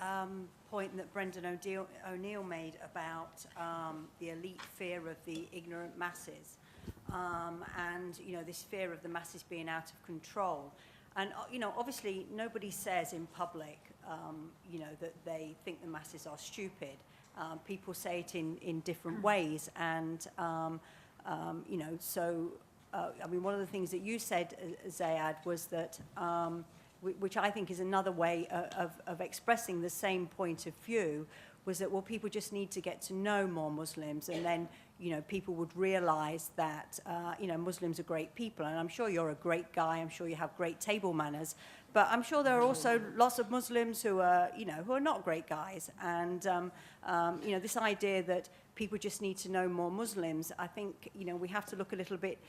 point that Brendan O'Neill made about the elite fear of the ignorant masses, and, you know, this fear of the masses being out of control. And, you know, obviously nobody says in public, you know, that they think the masses are stupid. People say it in different ways, and, you know, so, I mean, one of the things that you said, Ziad, was that, which I think is another way of expressing the same point of view, was that, well, people just need to get to know more Muslims, and then, you know, people would realize that, you know, Muslims are great people. And I'm sure you're a great guy, I'm sure you have great table manners, but I'm sure there are also lots of Muslims who are, you know, who are not great guys. And, you know, this idea that people just need to know more Muslims, I think, you know, we have to look a little bit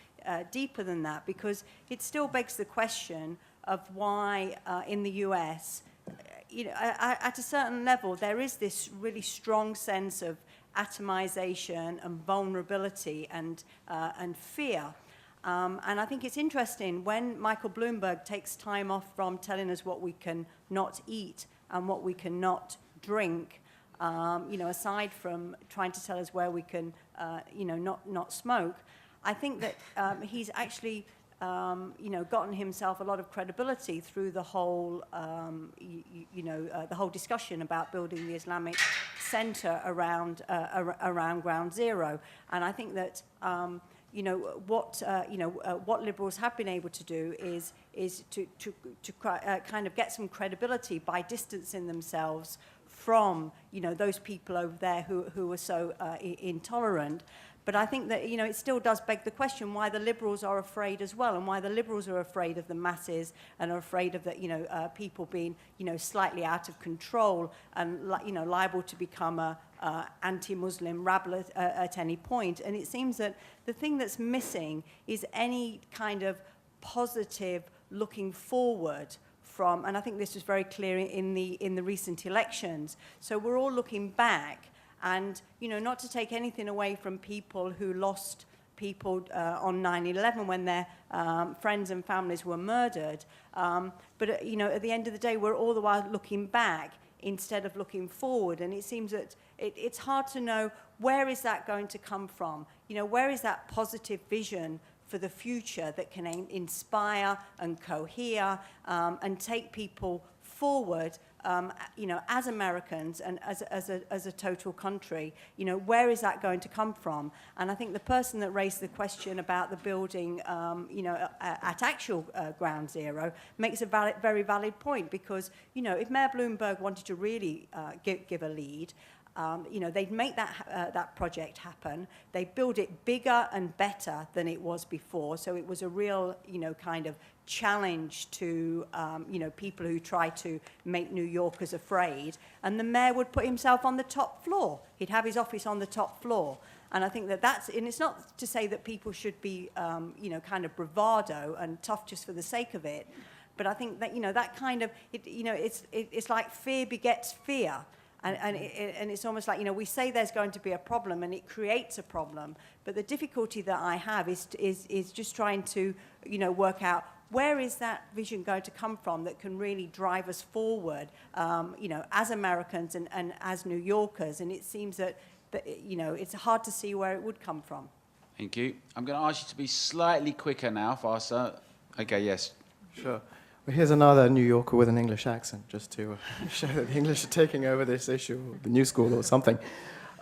deeper than that, because it still begs the question of why in the US, you know, at a certain level, there is this really strong sense of atomization and vulnerability and fear. And I think it's interesting when Michael Bloomberg takes time off from telling us what we can not eat and what we cannot drink, you know, aside from trying to tell us where we can, you know, not smoke. I think that he's actually, you know, gotten himself a lot of credibility through the whole, you know, the whole discussion about building the Islamic center around Ground Zero. And I think that, you know, what liberals have been able to do is to kind of get some credibility by distancing themselves from, you know, those people over there who are so intolerant. But I think that, you know, it still does beg the question why the liberals are afraid as well, and why the liberals are afraid of the masses and are afraid of the, you know, people being, you know, slightly out of control and, you know, liable to become a anti-Muslim rabble at any point. And it seems that the thing that's missing is any kind of positive looking forward from, and I think this was very clear in the recent elections. So we're all looking back. And, you know, not to take anything away from people who lost people on 9/11 when their friends and families were murdered. But, you know, at the end of the day, we're all the while looking back instead of looking forward. And it seems that it's hard to know, where is that going to come from? You know, where is that positive vision for the future that can inspire and cohere and take people forward, you know, as Americans and as a total country? You know, where is that going to come from? And I think the person that raised the question about the building, you know, at actual Ground Zero makes a very valid point, because, you know, if Mayor Bloomberg wanted to really give a lead, you know, they'd make that project happen. They build it bigger and better than it was before. So it was a real, you know, kind of challenge to, you know, people who try to make New Yorkers afraid. And the mayor would put himself on the top floor. He'd have his office on the top floor. And I think that and it's not to say that people should be, you know, kind of bravado and tough just for the sake of it. But I think that, you know, that kind of, you know, it's like fear begets fear. And it's almost like, you know, we say there's going to be a problem and it creates a problem. But the difficulty that I have is just trying to, you know, work out, where is that vision going to come from that can really drive us forward, you know, as Americans and as New Yorkers? And it seems that, you know, it's hard to see where it would come from. Thank you. I'm going to ask you to be slightly quicker now, faster. Okay, yes. Sure. Well, here's another New Yorker with an English accent, just to show that the English are taking over this issue, the new school or something.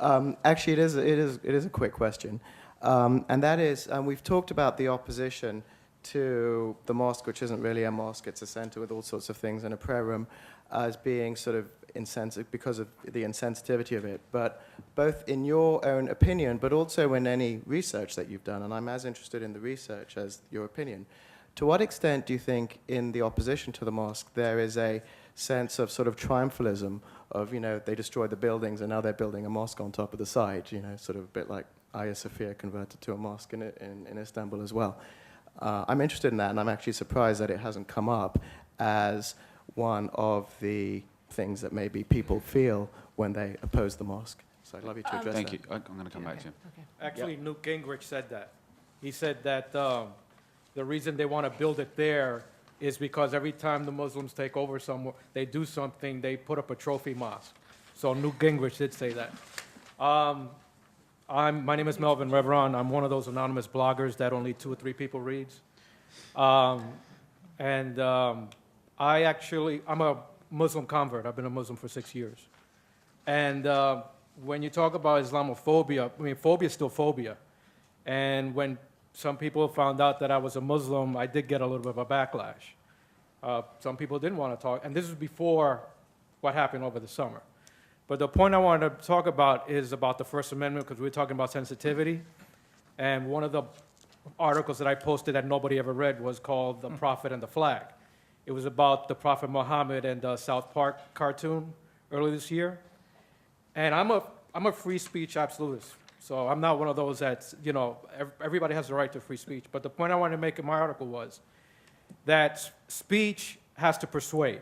Actually, it is a quick question, and that is, we've talked about the opposition to the mosque, which isn't really a mosque; it's a center with all sorts of things and a prayer room, as being sort of insensitive because of the insensitivity of it. But both in your own opinion, but also in any research that you've done, and I'm as interested in the research as your opinion. To what extent do you think in the opposition to the mosque there is a sense of sort of triumphalism of, they destroyed the buildings and now they're building a mosque on top of the side, sort of a bit like Hagia Sophia converted to a mosque in Istanbul as well. I'm interested in that, and I'm actually surprised that it hasn't come up as one of the things that maybe people feel when they oppose the mosque. So I'd love you to address that. Thank you. I'm going to come back to you. Okay. Actually, Newt Gingrich said that. He said that the reason they want to build it there is because every time the Muslims take over somewhere, they do something, they put up a trophy mosque. So Newt Gingrich did say that. My name is Melvin Reveron. I'm one of those anonymous bloggers that only 2 or 3 people reads. I'm a Muslim convert. I've been a Muslim for 6 years. And when you talk about Islamophobia, phobia is still phobia. And when some people found out that I was a Muslim, I did get a little bit of a backlash. Some people didn't want to talk, and this was before what happened over the summer. But the point I wanted to talk about is about the First Amendment, because we were talking about sensitivity. And one of the articles that I posted that nobody ever read was called The Prophet and the Flag. It was about the Prophet Muhammad and the South Park cartoon earlier this year. And I'm a free speech absolutist. So I'm not one of those that's, everybody has the right to free speech. But the point I wanted to make in my article was that speech has to persuade.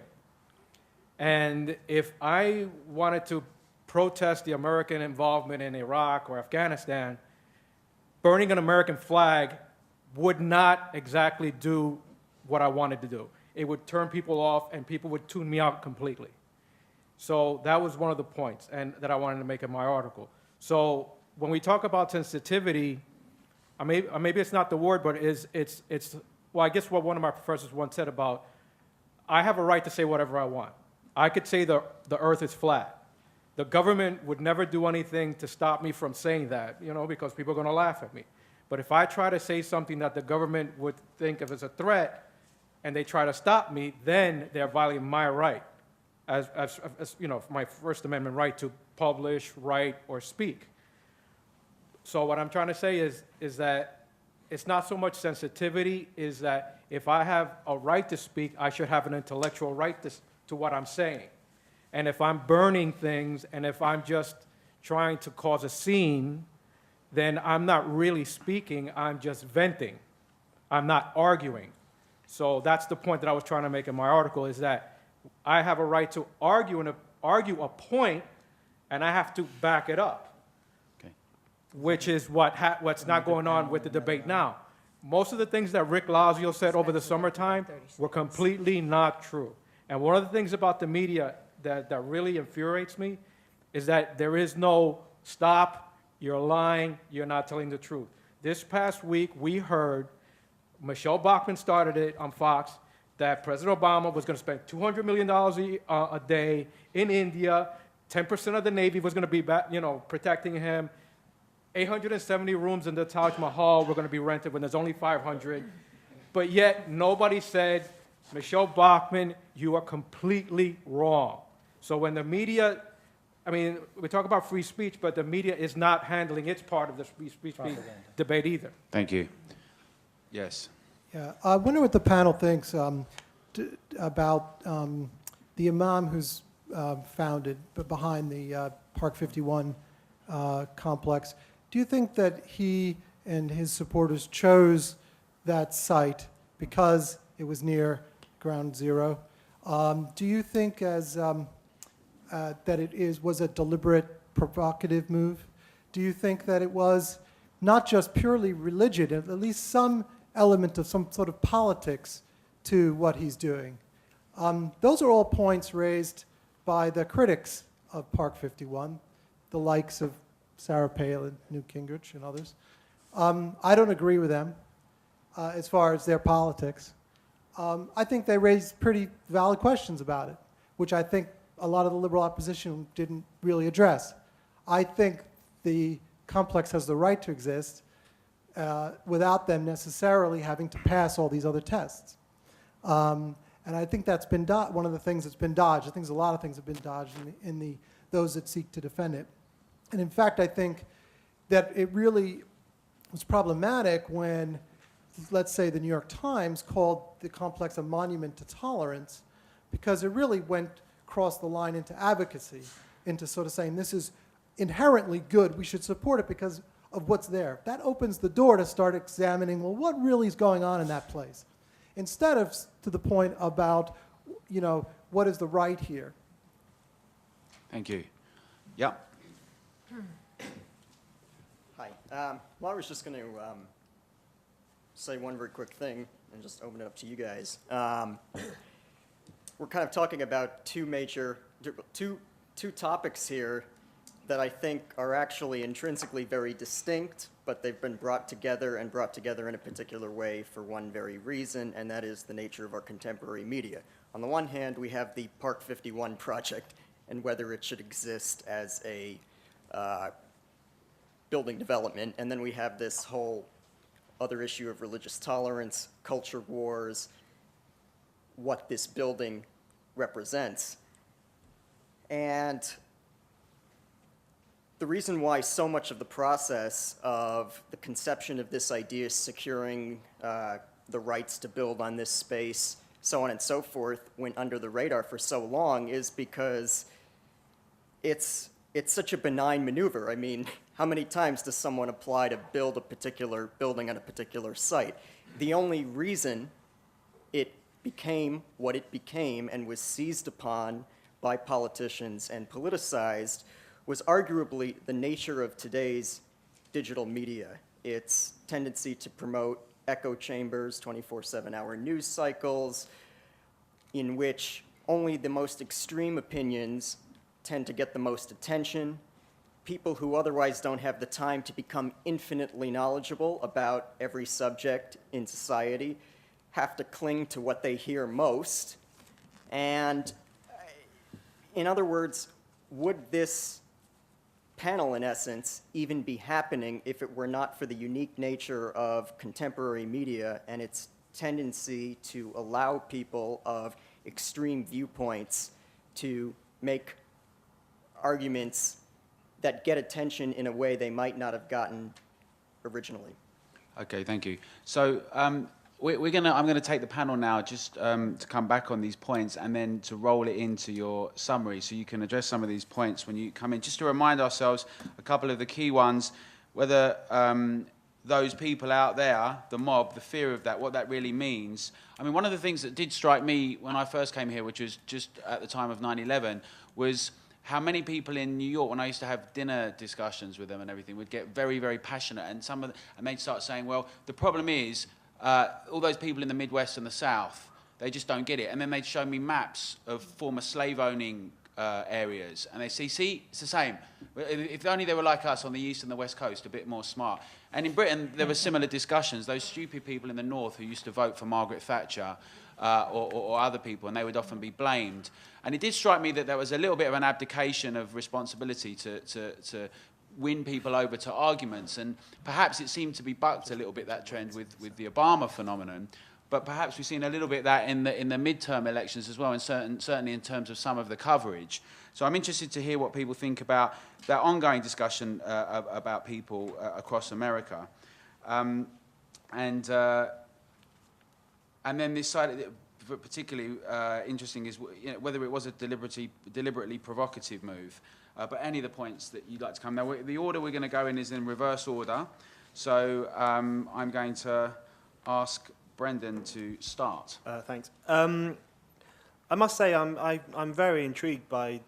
And if I wanted to protest the American involvement in Iraq or Afghanistan, burning an American flag would not exactly do what I wanted to do. It would turn people off and people would tune me out completely. So that was one of the points that I wanted to make in my article. So when we talk about sensitivity, maybe it's not the word, but I guess what one of my professors once said about, I have a right to say whatever I want. I could say the earth is flat. The government would never do anything to stop me from saying that, because people are going to laugh at me. But if I try to say something that the government would think of as a threat, and they try to stop me, then they're violating my right, as my First Amendment right to publish, write, or speak. So what I'm trying to say is that it's not so much sensitivity, is that if I have a right to speak, I should have an intellectual right to what I'm saying. And if I'm burning things, and if I'm just trying to cause a scene, then I'm not really speaking, I'm just venting. I'm not arguing. So that's the point that I was trying to make in my article, is that I have a right to argue a point, and I have to back it up. Okay. Which is what's not going on with the debate now. Most of the things that Rick Lazio said over the summertime were completely not true. And one of the things about the media that really infuriates me is that there is no stop, you're lying, you're not telling the truth. This past week, we heard, Michelle Bachmann started it on Fox, that President Obama was going to spend $200 million a day in India, 10% of the Navy was going to be protecting him, 870 rooms in the Taj Mahal were going to be rented when there's only 500. But yet, nobody said, Michelle Bachmann, you are completely wrong. So when the media, we talk about free speech, but the media is not handling its part of the free speech debate either. Thank you. Yes. Yeah, I wonder what the panel thinks about the imam who's founded behind the Park 51 complex. Do you think that he and his supporters chose that site because it was near Ground Zero? Do you think that it was a deliberate, provocative move? Do you think that it was not just purely religion, at least some element of some sort of politics to what he's doing? Those are all points raised by the critics of Park 51, the likes of Sarah Palin, Newt Gingrich, and others. I don't agree with them as far as their politics. I think they raised pretty valid questions about it, which I think a lot of the liberal opposition didn't really address. I think the complex has the right to exist without them necessarily having to pass all these other tests. And I think that's been one of the things that's been dodged. I think there's a lot of things that have been dodged in those that seek to defend it. And in fact, I think that it really was problematic when, let's say, the New York Times called the complex a monument to tolerance, because it really crossed the line into advocacy, into sort of saying this is inherently good, we should support it because of what's there. That opens the door to start examining, well, what really is going on in that place? Instead of to the point about, what is the right here? Thank you. Yeah. Hi. Well, I was just going to say one very quick thing and just open it up to you guys. We're kind of talking about two topics here that I think are actually intrinsically very distinct, but they've been brought together in a particular way for one very reason, and that is the nature of our contemporary media. On the one hand, we have the Park 51 project and whether it should exist as a building development, and then we have this whole other issue of religious tolerance, culture wars, what this building represents. And the reason why so much of the process of the conception of this idea, securing the rights to build on this space, so on and so forth, went under the radar for so long is because it's such a benign maneuver. I mean, how many times does someone apply to build a particular building on a particular site? The only reason it became what it became and was seized upon by politicians and politicized was arguably the nature of today's digital media. Its tendency to promote echo chambers, 24/7-hour news cycles, in which only the most extreme opinions tend to get the most attention. People who otherwise don't have the time to become infinitely knowledgeable about every subject in society have to cling to what they hear most. And in other words, would this panel, in essence, even be happening if it were not for the unique nature of contemporary media and its tendency to allow people of extreme viewpoints to make arguments that get attention in a way they might not have gotten originally? Okay, thank you. So I'm going to take the panel now just to come back on these points and then to roll it into your summary so you can address some of these points when you come in. Just to remind ourselves, a couple of the key ones, whether those people out there, the mob, the fear of that, what that really means. I mean, one of the things that did strike me when I first came here, which was just at the time of 9/11, was how many people in New York, when I used to have dinner discussions with them and everything, would get very, very passionate, and they'd start saying, well, the problem is, all those people in the Midwest and the South, they just don't get it. And then they'd show me maps of former slave-owning areas, and they see, it's the same. If only they were like us on the East and the West Coast, a bit more smart. And in Britain, there were similar discussions. Those stupid people in the North who used to vote for Margaret Thatcher or other people, and they would often be blamed. And it did strike me that there was a little bit of an abdication of responsibility to win people over to arguments, and perhaps it seemed to be bucked a little bit, that trend with the Obama phenomenon, but perhaps we've seen a little bit that in the midterm elections as well, and certainly in terms of some of the coverage. So I'm interested to hear what people think about that ongoing discussion about people across America, and then this side, particularly interesting, is whether it was a deliberately provocative move. But any of the points that you'd like to come. Now, the order we're going to go in is in reverse order. So I'm going to ask Brendan to start. Thanks. I must say I'm very intrigued by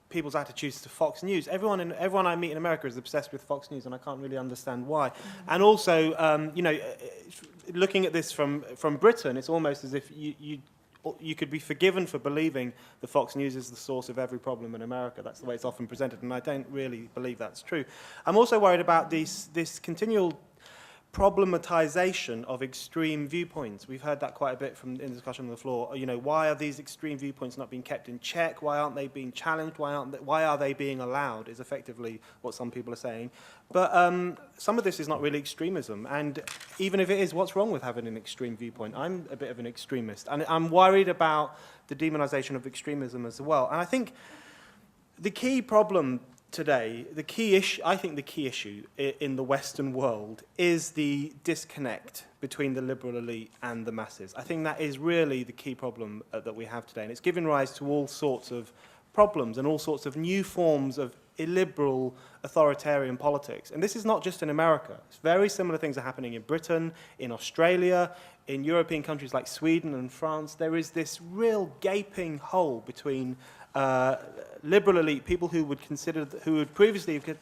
people's attitudes to Fox News. Everyone I meet in America is obsessed with Fox News, and I can't really understand why. And also, looking at this from Britain, it's almost as if you could be forgiven for believing that Fox News is the source of every problem in America. That's the way it's often presented, and I don't really believe that's true. I'm also worried about this continual problematization of extreme viewpoints. We've heard that quite a bit in the discussion on the floor. You know, why are these extreme viewpoints not being kept in check? Why aren't they being challenged? Why are they being allowed, is effectively what some people are saying. But some of this is not really extremism. And even if it is, what's wrong with having an extreme viewpoint? I'm a bit of an extremist. And I'm worried about the demonization of extremism as well. And I think the key problem today, I think the key issue in the Western world is the disconnect between the liberal elite and the masses. I think that is really the key problem that we have today, and it's given rise to all sorts of problems and all sorts of new forms of illiberal authoritarian politics. And this is not just in America. It's very similar things are happening in Britain, in Australia, in European countries like Sweden and France. There is this real gaping hole between liberal elite, people who would previously have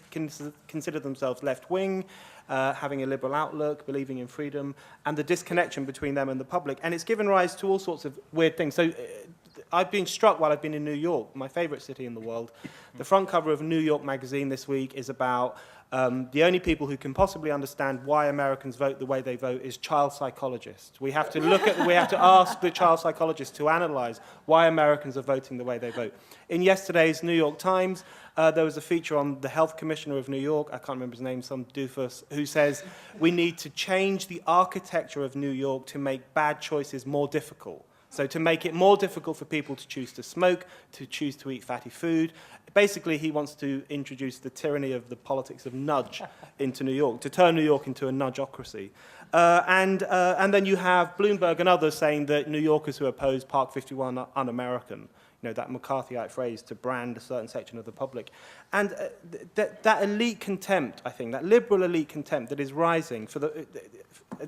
considered themselves left-wing, having a liberal outlook, believing in freedom, and the disconnection between them and the public. And it's given rise to all sorts of weird things. So I've been struck while I've been in New York, my favorite city in the world. The front cover of New York Magazine this week is about the only people who can possibly understand why Americans vote the way they vote is child psychologists. We have to ask the child psychologists to analyze why Americans are voting the way they vote. In yesterday's New York Times, there was a feature on the health commissioner of New York, I can't remember his name, some doofus, who says we need to change the architecture of New York to make bad choices more difficult. So to make it more difficult for people to choose to smoke, to choose to eat fatty food. Basically, he wants to introduce the tyranny of the politics of nudge into New York, to turn New York into a nudgeocracy. And then you have Bloomberg and others saying that New Yorkers who oppose Park 51 are un-American. You know, that McCarthyite phrase to brand a certain section of the public. And that elite contempt, I think, that liberal elite contempt that is rising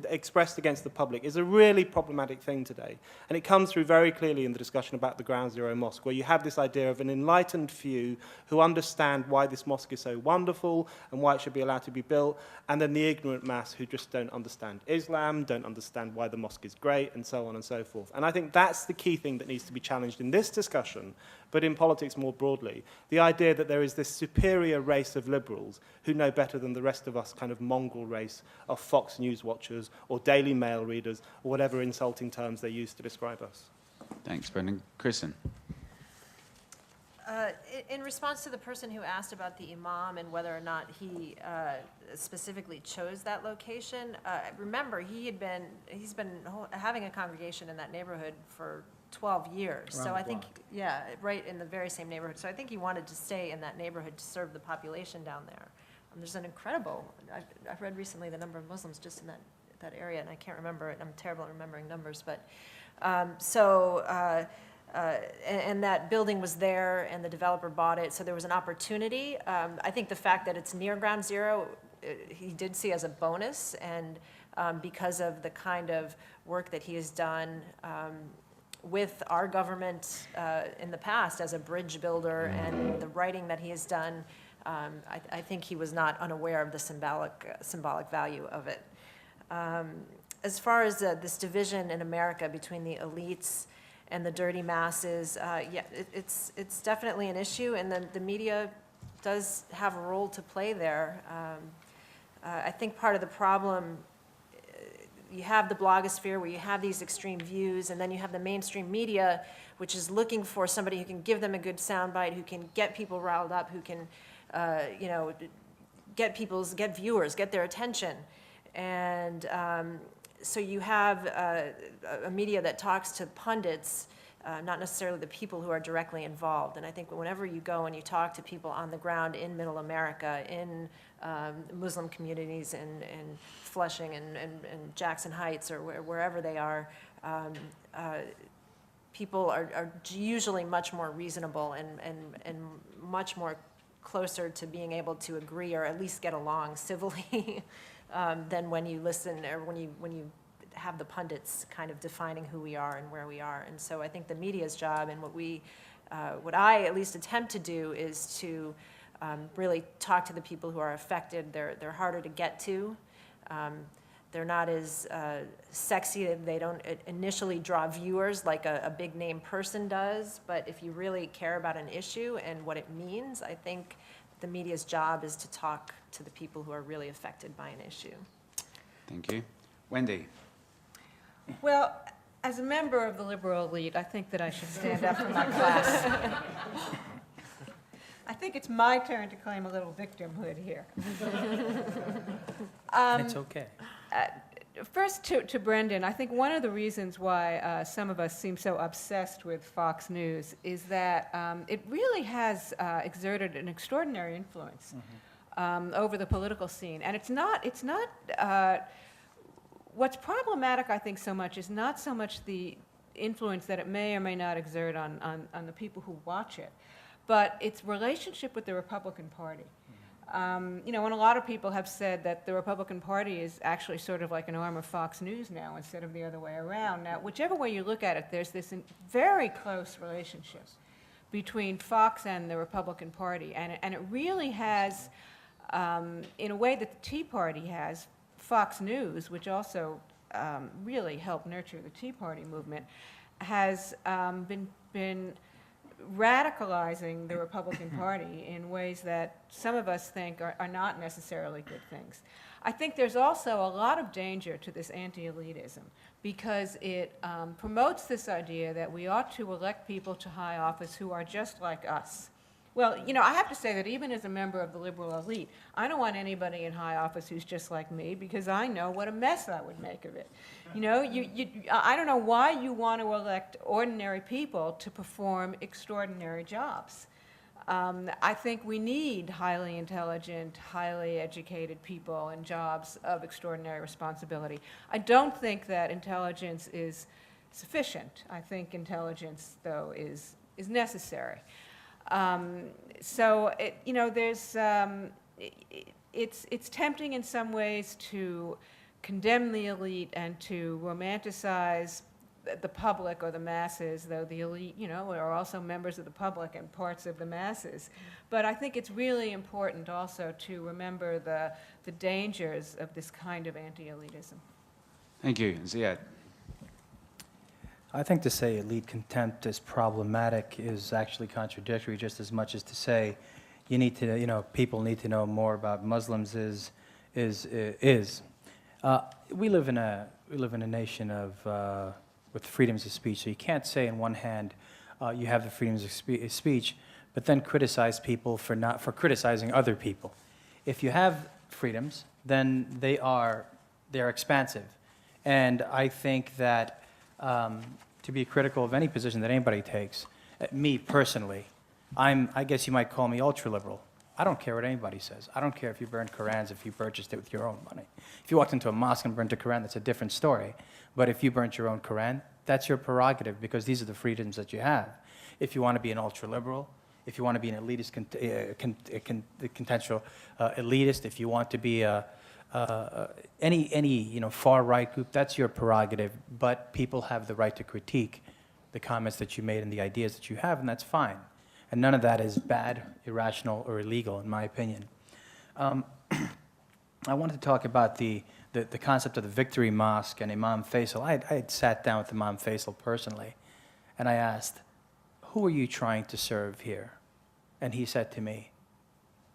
expressed against the public is a really problematic thing today. And it comes through very clearly in the discussion about the Ground Zero Mosque, where you have this idea of an enlightened few who understand why this mosque is so wonderful and why it should be allowed to be built, and then the ignorant mass who just don't understand Islam, don't understand why the mosque is great, and so on and so forth. And I think that's the key thing that needs to be challenged in this discussion, but in politics more broadly. The idea that there is this superior race of liberals who know better than the rest of us, kind of mongrel race of Fox News watchers or Daily Mail readers or whatever insulting terms they use to describe us. Thanks, Brendan. Kristen. In response to the person who asked about the imam and whether or not he specifically chose that location, remember he's been having a congregation in that neighborhood for 12 years. Around so the I think, block. yeah, right in the very same neighborhood. So I think he wanted to stay in that neighborhood to serve the population down there. There's an incredible, I've read recently the number of Muslims just in that area, and I can't remember it. I'm terrible at remembering numbers, but and that building was there, and the developer bought it, so there was an opportunity. I think the fact that it's near Ground Zero, he did see as a bonus, and because of the kind of work that he has done with our government in the past as a bridge builder and the writing that he has done, I think he was not unaware of the symbolic value of it. As far as this division in America between the elites and the dirty masses, yeah, it's definitely an issue, and the media does have a role to play there. I think part of the problem, you have the blogosphere where you have these extreme views, and then you have the mainstream media, which is looking for somebody who can give them a good soundbite, who can get people riled up, who can, get viewers, get their attention. And so you have a media that talks to pundits, not necessarily the people who are directly involved. And I think whenever you go and you talk to people on the ground in Middle America, in Muslim communities in Flushing and Jackson Heights or wherever they are, people are usually much more reasonable and much more closer to being able to agree or at least get along civilly than when you listen or when you have the pundits kind of defining who we are and where we are. And so I think the media's job and what I at least attempt to do is to really talk to the people who are affected. They're harder to get to. They're not as sexy. They don't initially draw viewers like a big name person does. But if you really care about an issue and what it means, I think the media's job is to talk to the people who are really affected by an issue. Thank you. Wendy. Well, as a member of the liberal elite, I think that I should stand up for my class. I think it's my turn to claim a little victimhood here. It's okay. First, to Brendan, I think one of the reasons why some of us seem so obsessed with Fox News is that it really has exerted an extraordinary influence over the political scene. And it's not what's problematic, I think, so much is not so much the influence that it may or may not exert on the people who watch it, but its relationship with the Republican Party. You know, and a lot of people have said that the Republican Party is actually sort of like an arm of Fox News now instead of the other way around. Now, whichever way you look at it, there's this very close relationship between Fox and the Republican Party, and it really has, in a way that the Tea Party has, Fox News, which also really helped nurture the Tea Party movement, has been radicalizing the Republican Party in ways that some of us think are not necessarily good things. I think there's also a lot of danger to this anti-elitism because it promotes this idea that we ought to elect people to high office who are just like us. Well, you know, I have to say that even as a member of the liberal elite, I don't want anybody in high office who's just like me because I know what a mess I would make of it. You know, I don't know why you want to elect ordinary people to perform extraordinary jobs. I think we need highly intelligent, highly educated people in jobs of extraordinary responsibility. I don't think that intelligence is sufficient. I think intelligence, though, is necessary. So, you know, there's, it's tempting in some ways to condemn the elite and to romanticize the public or the masses, though the elite, you know, are also members of the public and parts of the masses. But I think it's really important also to remember the dangers of this kind of anti-elitism. Thank you. Ziad. I think to say elite contempt is problematic is actually contradictory just as much as to say you need to, you know, people need to know more about Muslims we live in a nation of with freedoms of speech, so you can't say on one hand you have the freedoms of speech, but then criticize people for criticizing other people. If you have freedoms, then they're expansive, and I think that. To be critical of any position that anybody takes. Me personally, I guess you might call me ultra-liberal. I don't care what anybody says. I don't care if you burn Korans, if you purchased it with your own money. If you walked into a mosque and burnt a Koran, that's a different story. But if you burnt your own Koran, that's your prerogative because these are the freedoms that you have. If you want to be an ultra-liberal, if you want to be an elitist, contentious elitist, if you want to be any you know, far-right group, that's your prerogative, but people have the right to critique the comments that you made and the ideas that you have, and that's fine. And none of that is bad, irrational, or illegal, in my opinion. I wanted to talk about the concept of the Victory Mosque and Imam Faisal. I had sat down with Imam Faisal personally, and I asked, who are you trying to serve here? And he said to me,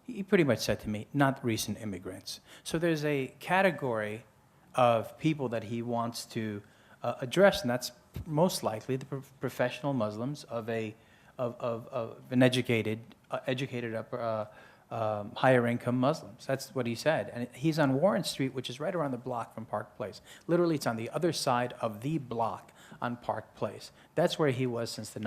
he pretty much said to me, not recent immigrants. So there's a category of people that he wants to address, and that's most likely the professional Muslims of an educated higher income Muslims. That's what he said. And he's on Warren Street, which is right around the block from Park Place. Literally, it's on the other side of the block on Park Place. That's where he was since the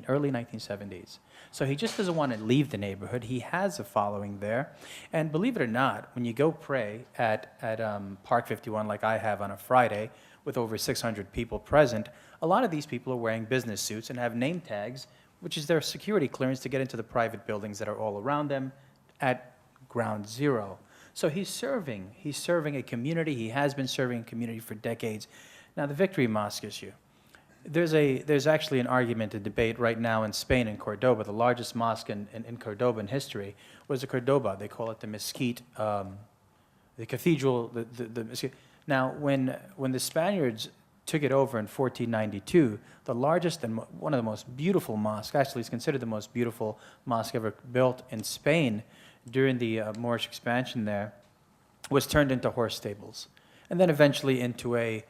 early 1970s. So he just doesn't want to leave the neighborhood. He has a following there. And believe it or not, when you go pray at Park 51 like I have on a Friday with over 600 people present, a lot of these people are wearing business suits and have name tags, which is their security clearance to get into the private buildings that are all around them at ground zero. So he's serving a community. He has been serving a community for decades. Now, the Victory Mosque issue. There's actually an argument, a debate right now in Spain, in Cordoba. The largest mosque in Cordoba in history was the Cordoba. They call it the mesquite, the cathedral, the mesquite. Now, when the Spaniards took it over in 1492, the largest and one of the most beautiful mosques, actually it's considered the most beautiful mosque ever built in Spain during the Moorish expansion there, was turned into horse stables. and then eventually into a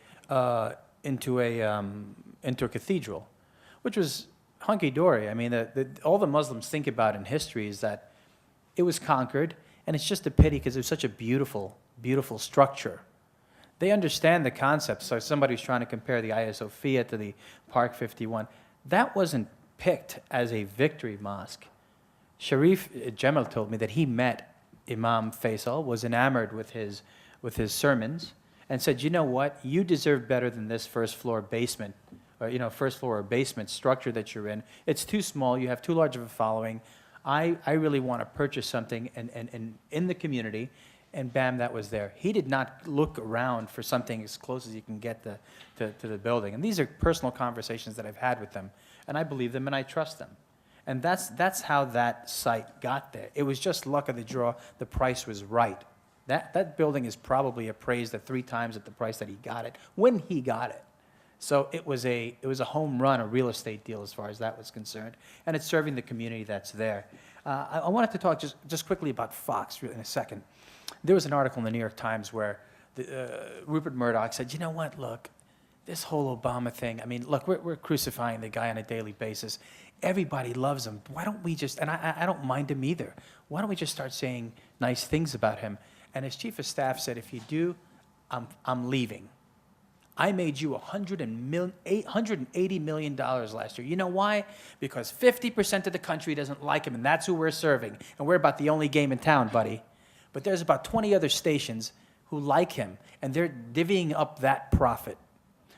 cathedral, which was hunky-dory. I mean, all the Muslims think about in history is that it was conquered, and it's just a pity because it was such a beautiful, beautiful structure. They understand the concept. So somebody who's trying to compare the Hagia Sophia to the Park 51, that wasn't picked as a victory mosque. Sharif Jemal told me that he met Imam Faisal, was enamored with his sermons, and said, you know what, you deserve better than this first floor basement, or first floor or basement structure that you're in. It's too small, you have too large of a following. I really want to purchase something and in the community, and bam, that was there. He did not look around for something as close as you can get to the building. And these are personal conversations that I've had with them, and I believe them and I trust them. And that's how that site got there. It was just luck of the draw. The price was right. That building is probably appraised at 3 times at the price that he got it, when he got it. So it was a home run, a real estate deal as far as that was concerned. And it's serving the community that's there. I wanted to talk just quickly about Fox in a second. There was an article in the New York Times where Rupert Murdoch said, you know what, look, this whole Obama thing, I mean, look, we're crucifying the guy on a daily basis. Everybody loves him. Why don't we just, and I don't mind him either, why don't we just start saying nice things about him? And his chief of staff said, if you do, I'm leaving. I made you $880 million last year. You know why? Because 50% of the country doesn't like him, and that's who we're serving. And we're about the only game in town, buddy. But there's about 20 other stations who like him, and they're divvying up that profit.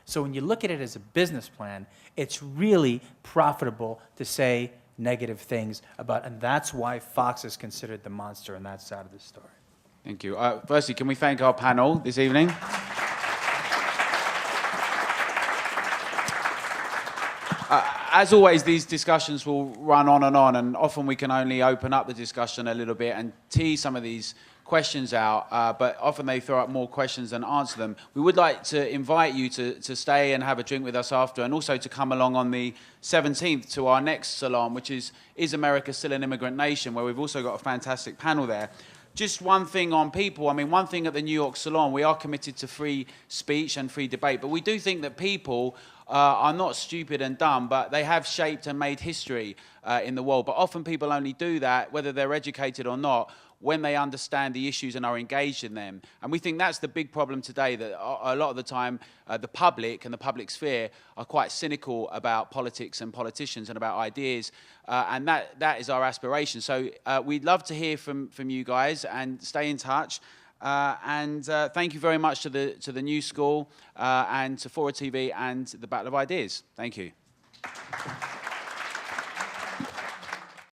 So when you look at it as a business plan, it's really profitable to say negative things about, and that's why Fox is considered the monster on that side of the story. Thank you. Firstly, can we thank our panel this evening? As always, these discussions will run on, and often we can only open up the discussion a little bit and tease some of these questions out, but often they throw up more questions than answer them. We would like to invite you to stay and have a drink with us after, and also to come along on the 17th to our next salon, which is America Still an Immigrant Nation, where we've also got a fantastic panel there. Just one thing on people. I mean, one thing at the New York Salon, we are committed to free speech and free debate, but we do think that people are not stupid and dumb, but they have shaped and made history in the world. But often people only do that, whether they're educated or not, when they understand the issues and are engaged in them. And we think that's the big problem today, that a lot of the time the public and the public sphere are quite cynical about politics and politicians and about ideas, and that is our aspiration. So we'd love to hear from you guys, and stay in touch. And thank you very much to the New School and to Fora TV and the Battle of Ideas. Thank you.